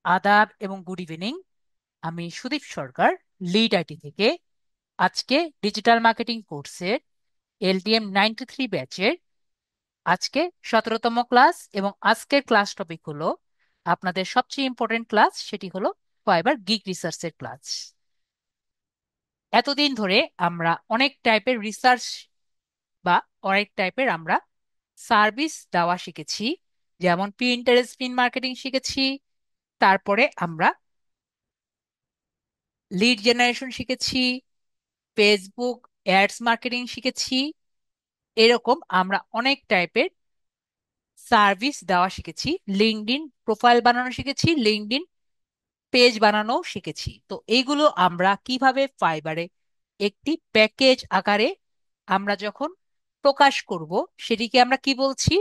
আদাব এবং good evening. আমি সুদীপ সরকার, লিড আইটি থেকে। আজকে ডিজিটাল মার্কেটিং কোর্সের এলটিএম 93 ব্যাচের আজকে 17তম ক্লাস, এবং আজকের ক্লাস টপিক হলো আপনাদের সবচেয়ে ইম্পর্টেন্ট ক্লাস, সেটি হলো ফাইবার গিগ রিসার্চের ক্লাস। এতদিন ধরে আমরা অনেক টাইপের রিসার্চ বা অনেক টাইপের আমরা সার্ভিস দেওয়া শিখেছি। যেমন পিন্টারেস্ট পিন মার্কেটিং শিখেছি, তারপরে আমরা লিড জেনারেশন শিখেছি, ফেসবুক অ্যাডস মার্কেটিং শিখেছি। এরকম আমরা অনেক টাইপের সার্ভিস দেওয়া শিখেছি। লিঙ্কডইন প্রোফাইল বানানো শিখেছি, লিঙ্কডইন পেজ বানানো শিখেছি। তো এইগুলো আমরা কিভাবে ফাইবারে একটি প্যাকেজ আকারে আমরা যখন প্রকাশ করব, সেটিকে আমরা কি বলছি?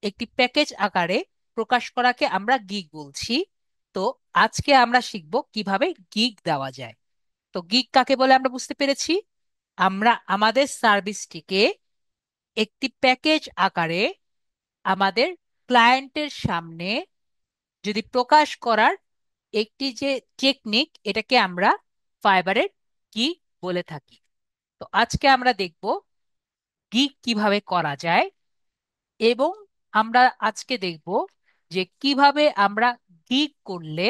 একটি প্যাকেজ আকারে প্রকাশ করাকে আমরা গিগ বলছি। তো আজকে আমরা শিখব কিভাবে গিগ দেওয়া যায়। তো গিগ কাকে বলে আমরা বুঝতে পেরেছি। আমরা আমাদের সার্ভিসটিকে একটি প্যাকেজ আকারে আমাদের ক্লায়েন্টের সামনে যদি প্রকাশ করার একটি যে টেকনিক, এটাকে আমরা ফাইবারের গিগ বলে থাকি। তো আজকে আমরা দেখব গিগ কিভাবে করা যায়, এবং আমরা আজকে দেখব যে কিভাবে আমরা গিগ করলে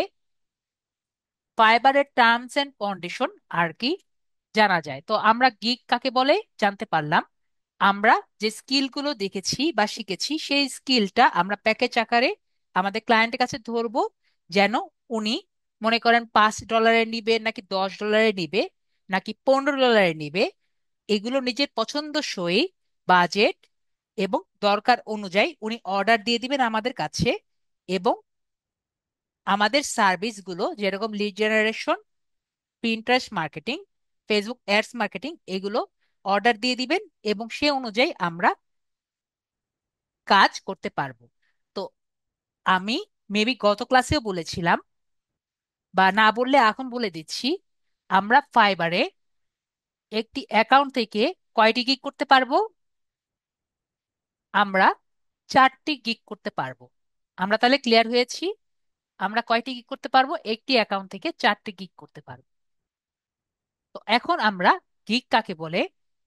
ফাইবারের টার্মস এন্ড কন্ডিশন আর কি জানা যায়। তো আমরা গিগ কাকে বলে জানতে পারলাম। আমরা যে স্কিলগুলো দেখেছি বা শিখেছি, সেই স্কিলটা আমরা প্যাকেজ আকারে আমাদের ক্লায়েন্টের কাছে ধরবো, যেন উনি মনে করেন $5 নিবে নাকি $10 নিবে নাকি $15 নিবে, এগুলো নিজের পছন্দসই বাজেট এবং দরকার অনুযায়ী উনি অর্ডার দিয়ে দিবেন আমাদের কাছে। এবং আমাদের সার্ভিসগুলো যেরকম lead generation, Pinterest marketing, Facebook ads marketing, এগুলো অর্ডার দিয়ে দিবেন, এবং সে অনুযায়ী আমরা কাজ করতে পারবো। তো আমি মেবি গত ক্লাসেও বলেছিলাম, বা না বললে এখন বলে দিচ্ছি, আমরা ফাইবারে একটি অ্যাকাউন্ট থেকে কয়টি গিগ করতে পারবো? আমরা 4টি গিগ করতে পারবো। আমরা তাহলে ক্লিয়ার হয়েছি, আমরা কয়টি গিগ করতে পারবো? একটি অ্যাকাউন্ট থেকে 4টি গিগ করতে পারবো। তো এখন আমরা গিগ কাকে বলে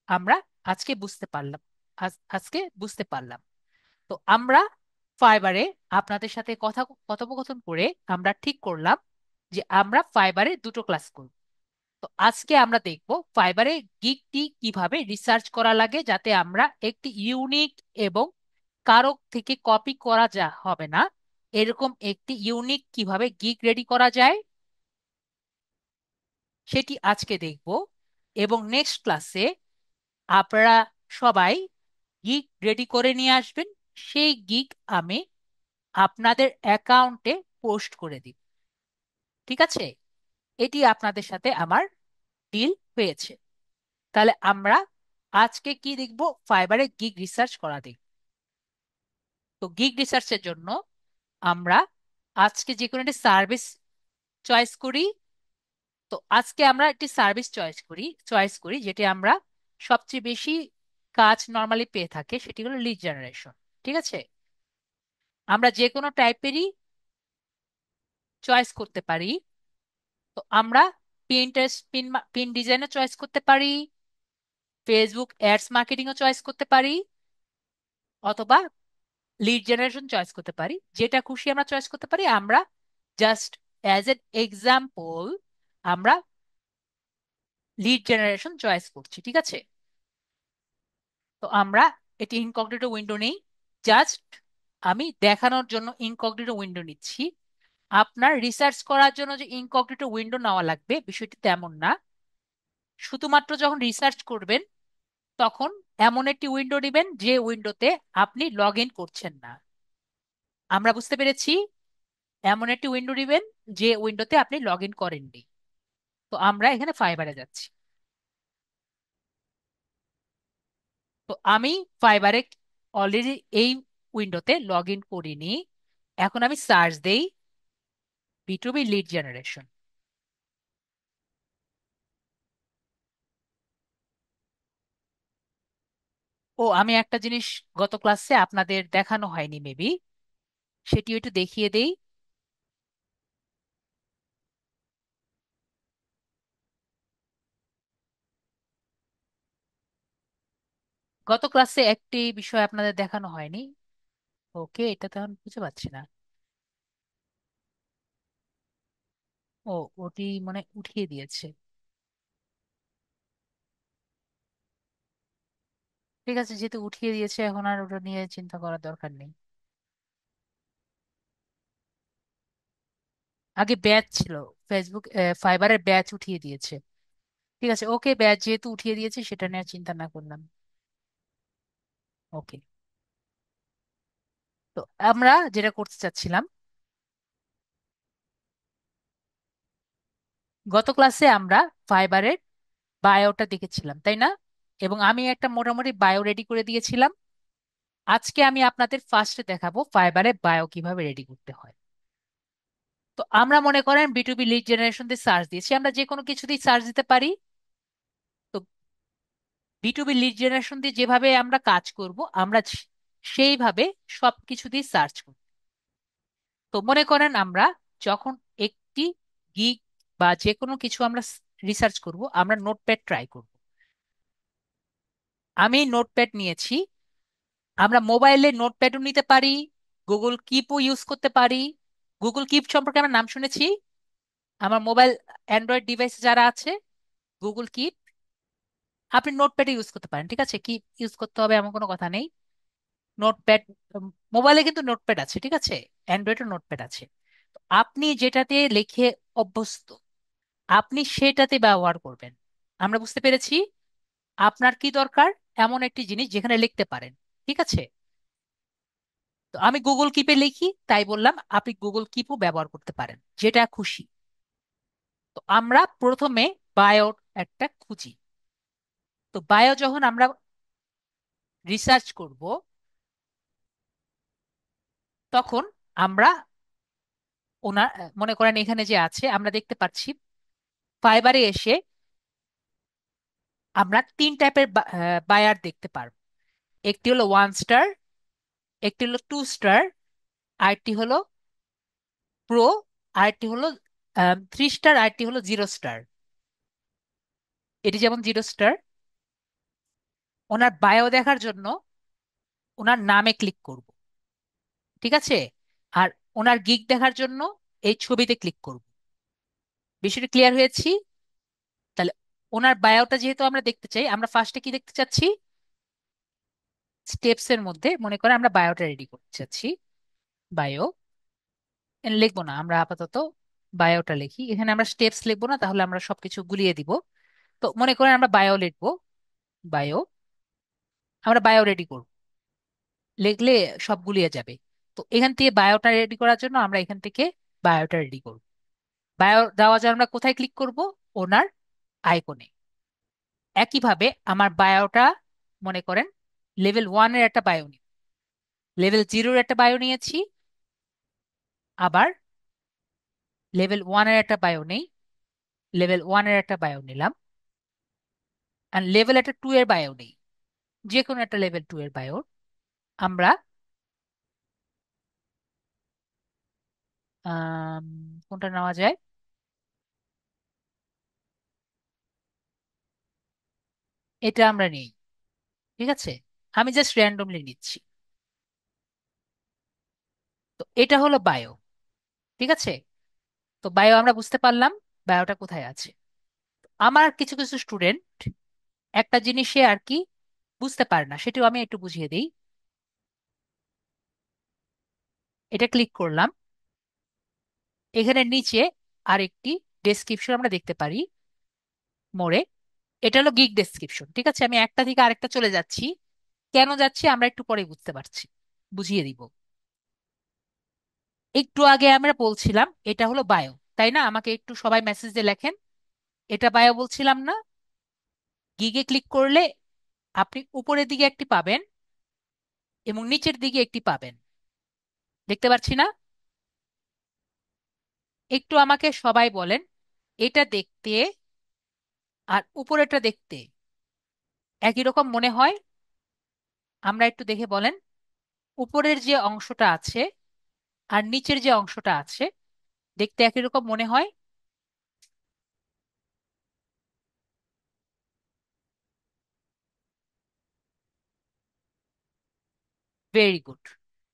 আমরা আজকে বুঝতে পারলাম। আজকে বুঝতে পারলাম। তো আমরা ফাইবারে আপনাদের সাথে কথোপকথন করে আমরা ঠিক করলাম যে আমরা ফাইবারে দুটো ক্লাস করব। তো আজকে আমরা দেখব ফাইবারে গিগটি কিভাবে রিসার্চ করা লাগে, যাতে আমরা একটি ইউনিক এবং কারো থেকে কপি করা যা হবে না, এরকম একটি ইউনিক কিভাবে গিগ রেডি করা যায়, সেটি আজকে দেখব। এবং নেক্সট ক্লাসে আপনারা সবাই গিগ রেডি করে নিয়ে আসবেন। সেই গিগ আমি আপনাদের অ্যাকাউন্টে পোস্ট করে দিব। ঠিক আছে? এটি আপনাদের সাথে আমার ডিল হয়েছে। তাহলে আমরা আজকে কি দেখব? ফাইবারে গিগ রিসার্চ করা দেখব। তো গিগ রিসার্চের জন্য আমরা আজকে যে কোনো একটি সার্ভিস চয়েস করি। তো আজকে আমরা একটি সার্ভিস চয়েস করি যেটি আমরা সবচেয়ে বেশি কাজ নর্মালি পেয়ে থাকে, সেটি হলো লিড জেনারেশন। ঠিক আছে? আমরা যে কোনো টাইপেরই চয়েস করতে পারি। তো আমরা পিন্টারেস্ট পিন ডিজাইনও চয়েস করতে পারি, ফেসবুক অ্যাডস মার্কেটিংও চয়েস করতে পারি, অথবা লিড জেনারেশন চয়েস করতে পারি। যেটা খুশি আমরা চয়েস করতে পারি। আমরা জাস্ট অ্যাজ এন এক্সাম্পল আমরা লিড জেনারেশন চয়েস করছি। ঠিক আছে? তো আমরা এটি ইনকগনিটো উইন্ডো নেই, জাস্ট আমি দেখানোর জন্য ইনকগনিটো উইন্ডো নিচ্ছি। আপনার রিসার্চ করার জন্য যে ইনকগনিটো উইন্ডো নেওয়া লাগবে বিষয়টি তেমন না। শুধুমাত্র যখন রিসার্চ করবেন তখন এমন একটি উইন্ডো নেবেন যে উইন্ডোতে আপনি লগ ইন করছেন না। আমরা বুঝতে পেরেছি? এমন একটি উইন্ডো নেবেন যে উইন্ডোতে আপনি লগ ইন করেননি। তো আমরা এখানে ফাইবারে যাচ্ছি। তো আমি ফাইবারে অলরেডি এই উইন্ডোতে লগ ইন করিনি। এখন আমি সার্চ দেই B2B লিড জেনারেশন। ও, আমি একটা জিনিস গত ক্লাসে আপনাদের দেখানো হয়নি মেবি, সেটি একটু দেখিয়ে দেই। গত ক্লাসে একটি বিষয় আপনাদের দেখানো হয়নি। ওকে, এটা তো এখন বুঝতে পারছি না। ও, ওটি মানে উঠিয়ে দিয়েছে। ঠিক আছে, যেহেতু উঠিয়ে দিয়েছে এখন আর ওটা নিয়ে চিন্তা করার দরকার নেই। আগে ব্যাচ ছিল, ফেসবুক ফাইবারের ব্যাচ উঠিয়ে দিয়েছে। ঠিক আছে, ওকে, ব্যাচ যেহেতু উঠিয়ে দিয়েছে সেটা নিয়ে আর চিন্তা না করলাম। ওকে। তো আমরা যেটা করতে চাচ্ছিলাম, গত ক্লাসে আমরা ফাইবারের বায়োটা দেখেছিলাম, তাই না? এবং আমি একটা মোটামুটি বায়ো রেডি করে দিয়েছিলাম। আজকে আমি আপনাদের ফার্স্টে দেখাবো ফাইবারে বায়ো কিভাবে রেডি করতে হয়। তো আমরা মনে করেন বিটুবি লিড জেনারেশন দিয়ে সার্চ দিয়েছি, আমরা যে কোনো কিছু দিয়ে সার্চ দিতে পারি। তো বিটুবি লিড জেনারেশন দিয়ে যেভাবে আমরা কাজ করব, আমরা সেইভাবে সবকিছু দিয়ে সার্চ করব। তো মনে করেন আমরা যখন একটি গিগ বা যে কোনো কিছু আমরা রিসার্চ করব, আমরা নোটপ্যাড ট্রাই করব। আমি নোটপ্যাড নিয়েছি। আমরা মোবাইলে নোটপ্যাডও নিতে পারি, গুগল কিপও ইউজ করতে পারি। গুগল কিপ সম্পর্কে আমরা নাম শুনেছি। আমার মোবাইল অ্যান্ড্রয়েড ডিভাইসে যারা আছে, গুগল কিপ। আপনি নোটপ্যাডে ইউজ করতে পারেন, ঠিক আছে, কিপ ইউজ করতে হবে এমন কোনো কথা নেই। নোটপ্যাড, মোবাইলে কিন্তু নোটপ্যাড আছে, ঠিক আছে, অ্যান্ড্রয়েডে নোটপ্যাড আছে। তো আপনি যেটাতে লিখে অভ্যস্ত, আপনি সেটাতে ব্যবহার করবেন। আমরা বুঝতে পেরেছি আপনার কি দরকার, এমন একটি জিনিস যেখানে লিখতে পারেন। ঠিক আছে, তো আমি গুগল কিপে লিখি তাই বললাম, আপনি গুগল কিপও ব্যবহার করতে পারেন, যেটা খুশি। তো আমরা প্রথমে বায়ো একটা খুঁজি। তো বায়ো যখন আমরা রিসার্চ করব, তখন আমরা ওনার মনে করেন এখানে যে আছে আমরা দেখতে পাচ্ছি, ফাইবারে এসে আমরা তিন টাইপের বায়ার দেখতে পারবো। একটি হলো 1 স্টার, একটি হলো 2 স্টার, আরেকটি হলো প্রো, আরেকটি হলো 3 স্টার, আরেকটি হলো 0 স্টার। এটি যেমন 0 স্টার, ওনার বায়ো দেখার জন্য ওনার নামে ক্লিক করব। ঠিক আছে, আর ওনার গিগ দেখার জন্য এই ছবিতে ক্লিক করব। বিষয়টা ক্লিয়ার হয়েছি? তাহলে ওনার বায়োটা যেহেতু আমরা দেখতে চাই, আমরা ফার্স্টে কি দেখতে চাচ্ছি, স্টেপস এর মধ্যে মনে করে আমরা বায়োটা রেডি করতে চাচ্ছি। বায়ো লিখবো না আমরা আপাতত, বায়োটা লিখি। এখানে আমরা স্টেপস লিখবো না, তাহলে আমরা সবকিছু গুলিয়ে দিব। তো মনে করেন আমরা বায়ো লিখবো। বায়ো, আমরা বায়ো রেডি করব, লিখলে সব গুলিয়ে যাবে। তো এখান থেকে বায়োটা রেডি করার জন্য আমরা এখান থেকে বায়োটা রেডি করব। বায়ো দেওয়ার জন্য আমরা কোথায় ক্লিক করব, ওনার আইকনে। একইভাবে আমার বায়োটা মনে করেন লেভেল 1 এর একটা বায়ো নিই, লেভেল 0-এর একটা বায়ো নিয়েছি, আবার লেভেল 1-এর একটা বায়ো নেই, লেভেল 1-এর একটা বায়ো নিলাম, আর লেভেল 2 এর বায়ো নেই, যে কোনো একটা লেভেল 2 এর বায়ো আমরা আম, কোনটা নেওয়া যায়, এটা আমরা নেই। ঠিক আছে, আমি জাস্ট র্যান্ডমলি নিচ্ছি। তো এটা হলো বায়ো। ঠিক আছে, তো বায়ো আমরা বুঝতে পারলাম বায়োটা কোথায় আছে। আমার কিছু কিছু স্টুডেন্ট একটা জিনিসে আর কি বুঝতে পারে না, সেটাও আমি একটু বুঝিয়ে দিই। এটা ক্লিক করলাম, এখানে নিচে আরেকটি ডেসক্রিপশন আমরা দেখতে পারি মোড়ে। এটা হলো গিগ ডেসক্রিপশন। ঠিক আছে, আমি একটা থেকে আরেকটা চলে যাচ্ছি, কেন যাচ্ছি আমরা একটু পরে বুঝতে পারছি, বুঝিয়ে দিব। একটু আগে আমরা বলছিলাম এটা হলো বায়ো, তাই না? আমাকে একটু সবাই মেসেজ দিয়ে লেখেন, এটা বায়ো বলছিলাম না? গিগে ক্লিক করলে আপনি উপরের দিকে একটি পাবেন এবং নিচের দিকে একটি পাবেন, দেখতে পাচ্ছি না? একটু আমাকে সবাই বলেন, এটা দেখতে আর উপরেটা দেখতে একই রকম মনে হয়? আমরা একটু দেখে বলেন, উপরের যে অংশটা আছে আর নিচের যে অংশটা আছে দেখতে একই রকম মনে হয়? Very good.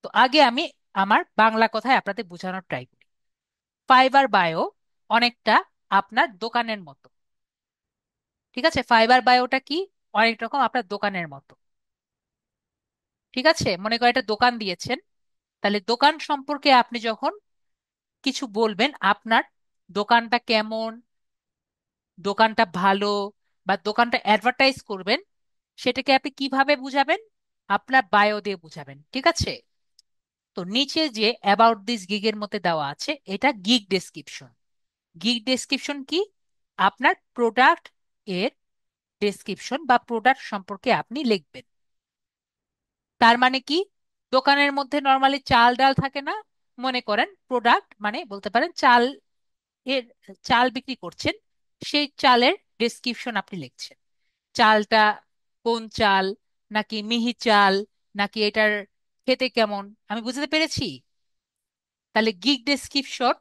তো আগে আমি আমার বাংলা কথায় আপনাদের বোঝানোর ট্রাই করি। ফাইবার বায়ো অনেকটা আপনার দোকানের মতো। ঠিক আছে, ফাইবার বায়োটা কি? অনেক রকম আপনার দোকানের মতো। ঠিক আছে, মনে করেন একটা দোকান দিয়েছেন, তাহলে দোকান সম্পর্কে আপনি যখন কিছু বলবেন, আপনার দোকানটা কেমন, দোকানটা ভালো, বা দোকানটা অ্যাডভার্টাইজ করবেন, সেটাকে আপনি কিভাবে বুঝাবেন? আপনার বায়ো দিয়ে বুঝাবেন। ঠিক আছে। তো নিচে যে অ্যাবাউট দিস গিগের মধ্যে দেওয়া আছে, এটা গিগ ডেসক্রিপশন। গিগ ডেসক্রিপশন কি? আপনার প্রোডাক্ট এর ডেসক্রিপশন বা প্রোডাক্ট সম্পর্কে আপনি লিখবেন। তার মানে কি? দোকানের মধ্যে নর্মালি চাল ডাল থাকে না? মনে করেন প্রোডাক্ট মানে বলতে পারেন চাল এর, চাল বিক্রি করছেন, সেই চালের ডেসক্রিপশন আপনি লিখছেন। চালটা কোন চাল, নাকি মিহি চাল, নাকি এটার খেতে কেমন, আমি বুঝতে পেরেছি? তাহলে গিগ ডেসক্রিপশন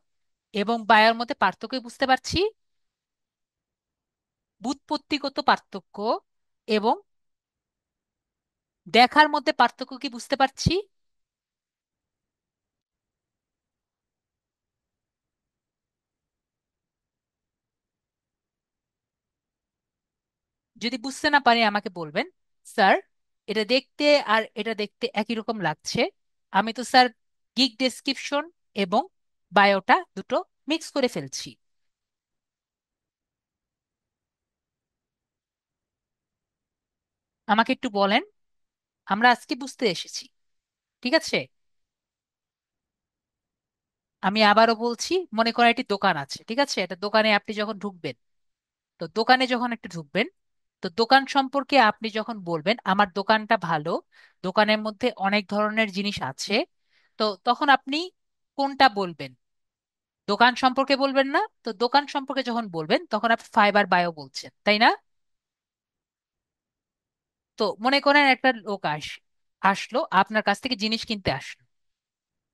এবং বায়োর মধ্যে পার্থক্য বুঝতে পারছি, ব্যুৎপত্তিগত পার্থক্য এবং দেখার মধ্যে পার্থক্য কি বুঝতে পারছি? যদি বুঝতে না পারি আমাকে বলবেন, স্যার এটা দেখতে আর এটা দেখতে একই রকম লাগছে। আমি তো স্যার গিগ ডেসক্রিপশন এবং বায়োটা দুটো মিক্স করে ফেলছি। আমাকে একটু বলেন, আমরা আজকে বুঝতে এসেছি। ঠিক আছে, আমি আবারও বলছি, মনে করেন একটি দোকান আছে। ঠিক আছে, এটা দোকানে আপনি যখন ঢুকবেন, তো দোকানে যখন একটু ঢুকবেন, তো দোকান সম্পর্কে আপনি যখন বলবেন আমার দোকানটা ভালো, দোকানের মধ্যে অনেক ধরনের জিনিস আছে, তো তখন আপনি কোনটা বলবেন? দোকান সম্পর্কে বলবেন না? তো দোকান সম্পর্কে যখন বলবেন তখন আপনি ফাইবার বায়ো বলছেন, তাই না? তো মনে করেন একটা লোক আসলো আপনার কাছ থেকে জিনিস কিনতে আসলো,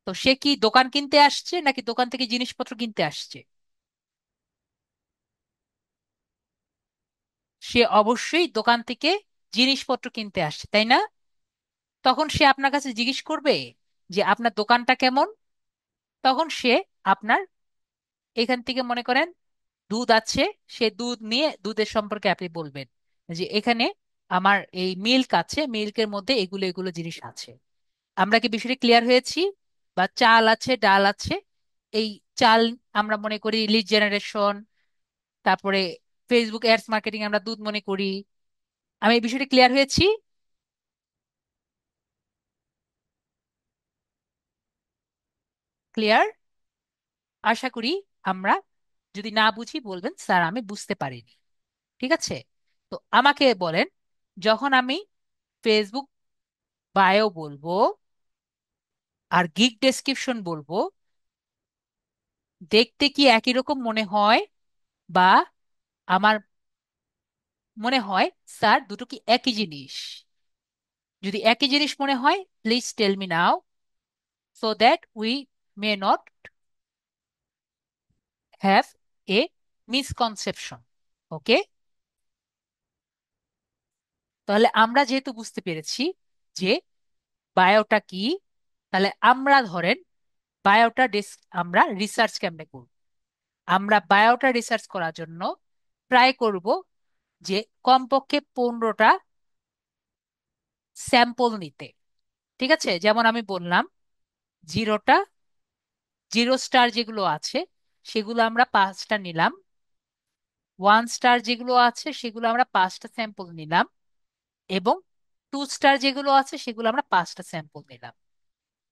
তো সে কি দোকান কিনতে আসছে নাকি দোকান থেকে জিনিসপত্র কিনতে আসছে? সে অবশ্যই দোকান থেকে জিনিসপত্র কিনতে আসছে, তাই না? তখন সে আপনার কাছে জিজ্ঞেস করবে যে আপনার দোকানটা কেমন। তখন সে আপনার এখান থেকে মনে করেন দুধ আছে, সে দুধ নিয়ে দুধের সম্পর্কে আপনি বলবেন যে এখানে আমার এই মিল্ক আছে, মিল্কের মধ্যে এগুলো এগুলো জিনিস আছে। আমরা কি বিষয়টি ক্লিয়ার হয়েছি? বা চাল আছে, ডাল আছে, এই চাল আমরা মনে করি লিড জেনারেশন, তারপরে ফেসবুক অ্যাডস মার্কেটিং আমরা দুধ মনে করি। আমি এই বিষয়টি ক্লিয়ার হয়েছি? ক্লিয়ার আশা করি। আমরা যদি না বুঝি বলবেন স্যার আমি বুঝতে পারিনি। ঠিক আছে। তো আমাকে বলেন, যখন আমি ফেসবুক বায়ো বলবো আর গিগ ডেসক্রিপশন বলবো, দেখতে কি একই রকম মনে হয়, বা আমার মনে হয় স্যার দুটো কি একই জিনিস? যদি একই জিনিস মনে হয়, please tell me now, so that we may not have a misconception. Okay. তাহলে আমরা যেহেতু বুঝতে পেরেছি যে বায়োটা কি, তাহলে আমরা ধরেন বায়োটা আমরা রিসার্চ কেমনে করব? আমরা বায়োটা রিসার্চ করার জন্য ট্রাই করব যে কমপক্ষে 15টা স্যাম্পল নিতে। ঠিক আছে, যেমন আমি বললাম জিরোটা, জিরো স্টার যেগুলো আছে সেগুলো আমরা 5টা নিলাম, 1 স্টার যেগুলো আছে সেগুলো আমরা 5টা স্যাম্পল নিলাম, এবং 2 স্টার যেগুলো আছে সেগুলো আমরা 5টা স্যাম্পল নিলাম।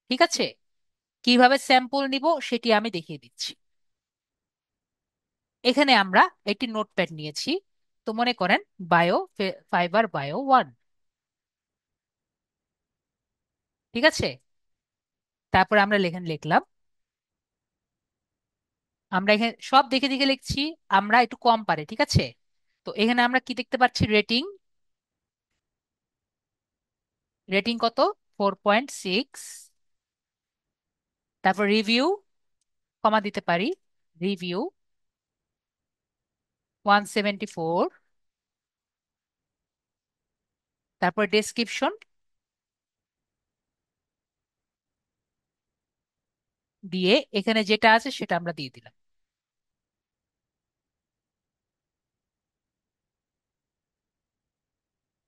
ঠিক আছে, কিভাবে স্যাম্পল নিব সেটি আমি দেখিয়ে দিচ্ছি। এখানে আমরা একটি নোটপ্যাড নিয়েছি। তো মনে করেন বায়ো, ফাইবার বায়ো 1। ঠিক আছে, তারপর আমরা লিখলাম, আমরা এখানে সব দেখে দেখে লিখছি, আমরা একটু কম পারে। ঠিক আছে, তো এখানে আমরা কি দেখতে পাচ্ছি? রেটিং। রেটিং কত? 4.6। তারপর রিভিউ, কমা দিতে পারি, রিভিউ 174। তারপর ডেসক্রিপশন দিয়ে এখানে যেটা আছে সেটা আমরা দিয়ে দিলাম।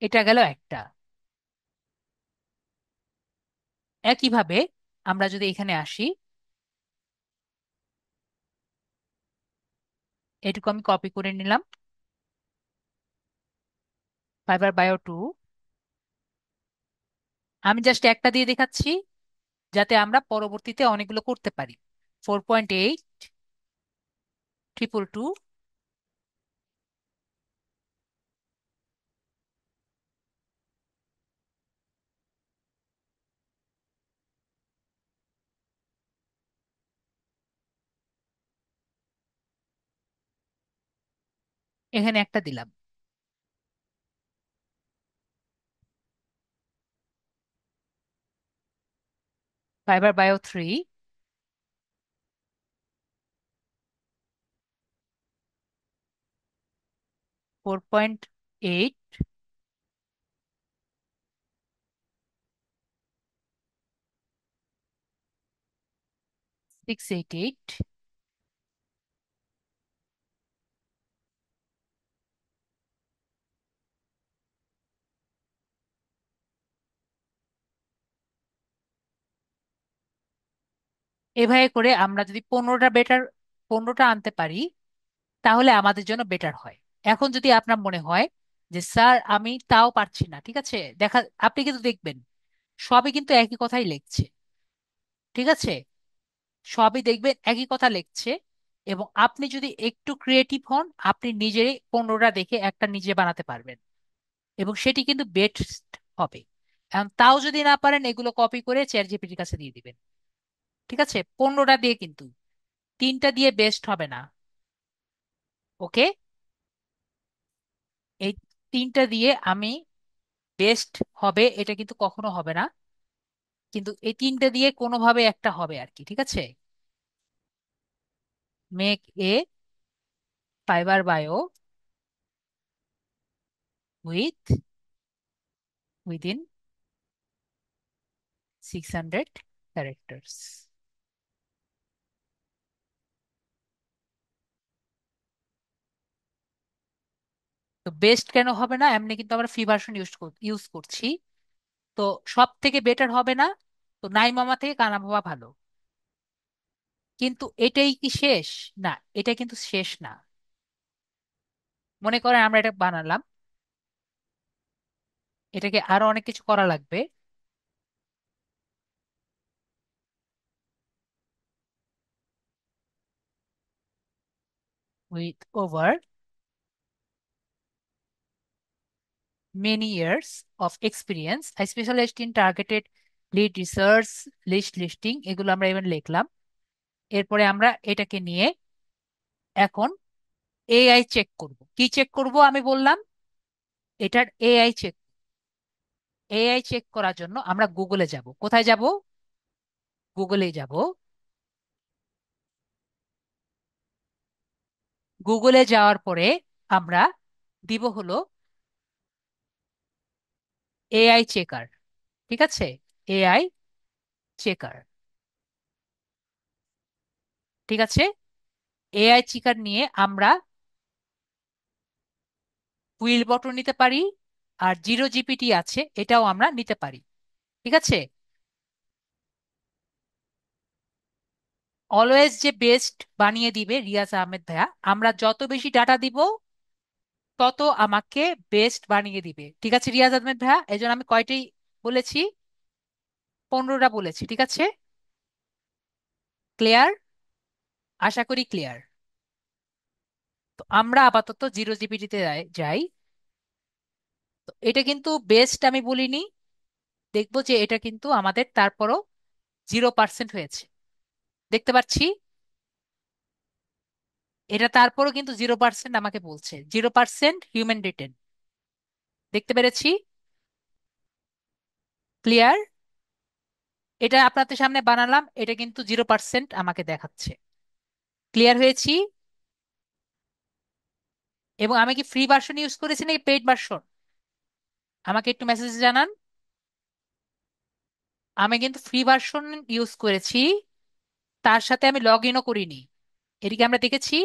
এটা গেল একটা। একইভাবে আমরা যদি এখানে আসি, এটুকু আমি কপি করে নিলাম, ফাইবার বায়ো 2। আমি জাস্ট একটা দিয়ে দেখাচ্ছি যাতে আমরা পরবর্তীতে অনেকগুলো করতে পারি। 4.8, 222, এখানে একটা দিলাম। ফাইবার বায়ো 3, 4.8, 688, এভাবে করে আমরা যদি 15টা আনতে পারি তাহলে আমাদের জন্য বেটার হয়। এখন যদি আপনার মনে হয় যে স্যার আমি তাও পারছি না, ঠিক আছে, আপনি কিন্তু দেখবেন সবই কিন্তু একই কথাই লিখছে, ঠিক আছে, সবই দেখবেন একই কথা লিখছে। এবং আপনি যদি একটু ক্রিয়েটিভ হন, আপনি নিজেই 15টা দেখে একটা নিজে বানাতে পারবেন, এবং সেটি কিন্তু বেস্ট হবে। এখন তাও যদি না পারেন, এগুলো কপি করে চ্যাট জিপিটির কাছে দিয়ে দিবেন। ঠিক আছে, 15টা দিয়ে কিন্তু 3টা দিয়ে বেস্ট হবে না। ওকে, এই 3টা দিয়ে আমি বেস্ট হবে এটা কিন্তু কখনো হবে না, কিন্তু এই 3টা দিয়ে কোনোভাবে একটা হবে আর কি, ঠিক আছে। Make a fibre bio with within 600 characters. তো বেস্ট কেন হবে না, এমনি কিন্তু আমরা ফ্রি ভার্সন ইউজ করছি, তো সব থেকে বেটার হবে না। তো নাই মামা থেকে কানা মামা ভালো। কিন্তু এটাই কি শেষ? না, এটা কিন্তু শেষ না। মনে করেন আমরা এটা বানালাম, এটাকে আরো অনেক কিছু করা লাগবে। With over many years of experience, I specialized in targeted lead research, list listing, এগুলো আমরা এবার লিখলাম। এরপরে আমরা এটাকে নিয়ে এখন এআই চেক করব। কি চেক করব আমি বললাম? এটার এআই চেক করার জন্য আমরা গুগলে যাব। কোথায় যাব? গুগলে যাব। গুগলে যাওয়ার পরে আমরা দিব হলো এআই চেকার। ঠিক আছে, এআই চেকার। ঠিক আছে, এআই চেকার নিয়ে আমরা হুইল বটন নিতে পারি, আর জিরো জিপিটি আছে এটাও আমরা নিতে পারি। ঠিক আছে, অলওয়েজ যে বেস্ট বানিয়ে দিবে রিয়াজ আহমেদ ভাইয়া, আমরা যত বেশি ডাটা দিব তত আমাকে বেস্ট বানিয়ে দিবে। ঠিক আছে রিয়াজ আহমেদ ভাইয়া, এই জন্য আমি কয়টি বলেছি? 15টা বলেছি, ঠিক আছে। ক্লিয়ার? আশা করি ক্লিয়ার। তো আমরা আপাতত জিরো জিপিটিতে যাই। তো এটা কিন্তু বেস্ট আমি বলিনি, দেখবো যে এটা কিন্তু আমাদের তারপরও 0% হয়েছে, দেখতে পাচ্ছি। এটা তারপরও কিন্তু 0% আমাকে বলছে, 0% হিউম্যান রিটেন। দেখতে পেরেছি? ক্লিয়ার? এটা আপনাদের সামনে বানালাম, এটা কিন্তু 0% আমাকে দেখাচ্ছে। ক্লিয়ার হয়েছি? এবং আমি কি ফ্রি ভার্সন ইউজ করেছি নাকি পেইড ভার্সন? আমাকে একটু মেসেজে জানান। আমি কিন্তু ফ্রি ভার্সন ইউজ করেছি, তার সাথে আমি লগ ইনও করিনি। এদিকে আমরা দেখেছি,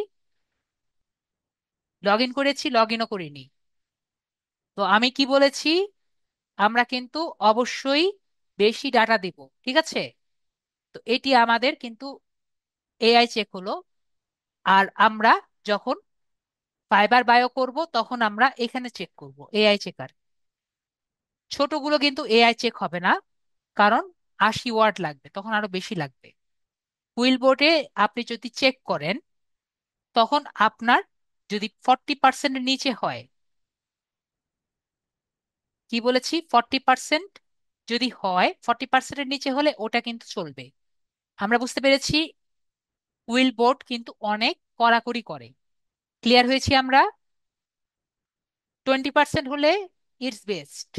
লগ ইন করেছি, লগ ইনও করিনি। তো আমি কি বলেছি, আমরা কিন্তু অবশ্যই বেশি ডাটা দেব, ঠিক আছে? তো এটি আমাদের কিন্তু এআই চেক হলো। আর আমরা যখন ফাইবার বায়ো করব তখন আমরা এখানে চেক করব এআই চেকার। ছোটগুলো কিন্তু এআই চেক হবে না, কারণ 80 ওয়াট লাগবে, তখন আরো বেশি লাগবে। হুইল বোর্ডে আপনি যদি চেক করেন, তখন আপনার যদি 40%-এর নিচে হয়, কি বলেছি, 40% যদি হয়, 40%-এর নিচে হলে ওটা কিন্তু চলবে। আমরা বুঝতে পেরেছি হুইল বোর্ড কিন্তু অনেক কড়াকড়ি করে। ক্লিয়ার হয়েছি আমরা? 20% হলে ইটস বেস্ট,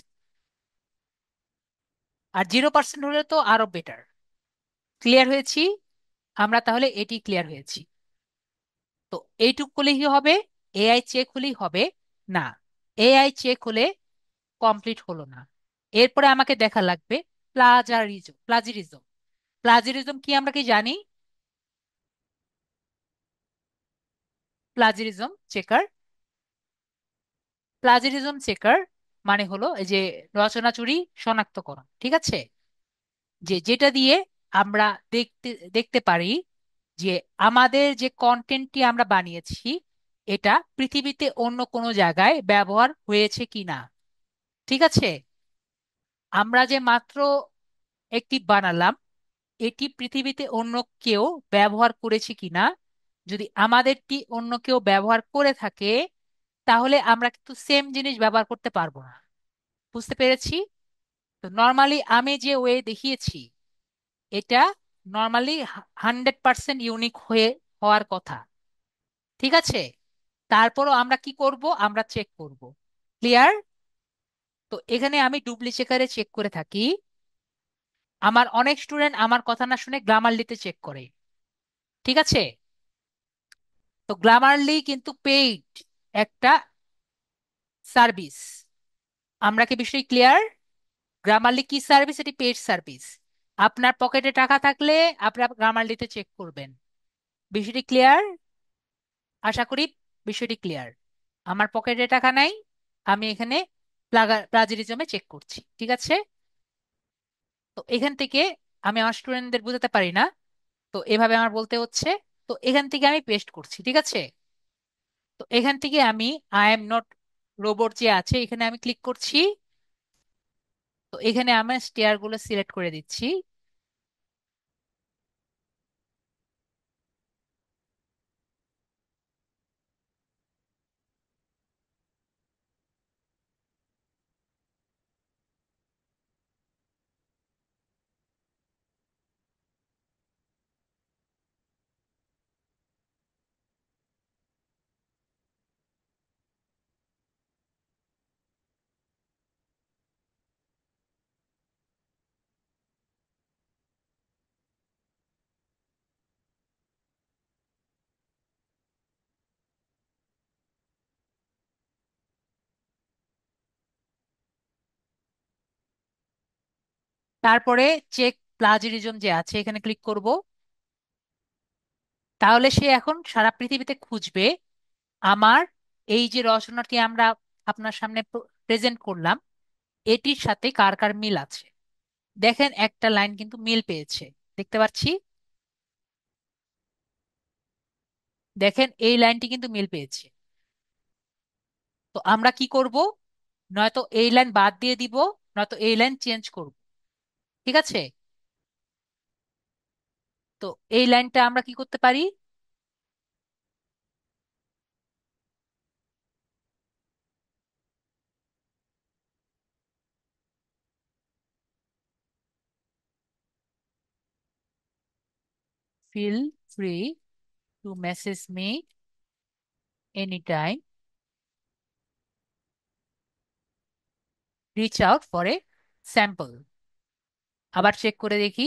আর 0% হলে তো আরো বেটার। ক্লিয়ার হয়েছি আমরা? তাহলে এটি ক্লিয়ার হয়েছি। তো এইটুক হলেই কি হবে, এআই চেক হলেই হবে না। এআই চেক হলে কমপ্লিট হলো না। এরপরে আমাকে দেখা লাগবে প্লাজারিজম। প্লাজারিজম কি আমরা কি জানি? প্লাজারিজম চেকার, প্লাজারিজম চেকার মানে হলো এই যে রচনা চুরি শনাক্তকরণ, ঠিক আছে? যেটা দিয়ে আমরা দেখতে দেখতে পারি যে আমাদের যে কন্টেন্টটি আমরা বানিয়েছি এটা পৃথিবীতে অন্য কোনো জায়গায় ব্যবহার হয়েছে কিনা। ঠিক আছে? আমরা যে মাত্র একটি বানালাম, এটি পৃথিবীতে অন্য কেউ ব্যবহার করেছে কিনা। যদি আমাদেরটি অন্য কেউ ব্যবহার করে থাকে, তাহলে আমরা কিন্তু সেম জিনিস ব্যবহার করতে পারবো না। বুঝতে পেরেছি? তো নর্মালি আমি যে ওয়ে দেখিয়েছি, এটা নর্মালি 100% ইউনিক হয়ে হওয়ার কথা। ঠিক আছে? তারপরও আমরা কি করব, আমরা চেক করব। ক্লিয়ার? তো এখানে আমি ডুপ্লিকেটারে চেক করে থাকি। আমার অনেক স্টুডেন্ট আমার কথা না শুনে গ্রামারলিতে চেক করে। ঠিক আছে? তো গ্রামারলি কিন্তু পেইড একটা সার্ভিস। আমরা কি বিষয় ক্লিয়ার? গ্রামারলি কি সার্ভিস? এটি পেইড সার্ভিস। আপনার পকেটে টাকা থাকলে আপনি গ্রামারলিতে চেক করবেন। বিষয়টি ক্লিয়ার? আশা করি বিষয়টি ক্লিয়ার। আমার পকেটে টাকা নাই, আমি এখানে প্লাজারিজমে চেক করছি। ঠিক আছে? তো এখান থেকে আমি আমার স্টুডেন্টদের বোঝাতে পারি না, তো এভাবে আমার বলতে হচ্ছে। তো এখান থেকে আমি পেস্ট করছি, ঠিক আছে? তো এখান থেকে আমি আই এম নট রোবট যে আছে এখানে আমি ক্লিক করছি। তো এখানে আমি স্টেয়ার গুলো সিলেক্ট করে দিচ্ছি। তারপরে চেক প্লাজিরিজম যে আছে এখানে ক্লিক করব। তাহলে সে এখন সারা পৃথিবীতে খুঁজবে আমার এই যে রচনাটি আমরা আপনার সামনে প্রেজেন্ট করলাম, এটির সাথে কার কার মিল আছে। দেখেন একটা লাইন কিন্তু মিল পেয়েছে, দেখতে পাচ্ছি। দেখেন এই লাইনটি কিন্তু মিল পেয়েছে। তো আমরা কি করব, নয়তো এই লাইন বাদ দিয়ে দিব, নয়তো এই লাইন চেঞ্জ করব। ঠিক আছে? তো এই লাইনটা আমরা কি করতে পারি, feel free to message me any time, reach out for a sample. আবার চেক করে দেখি।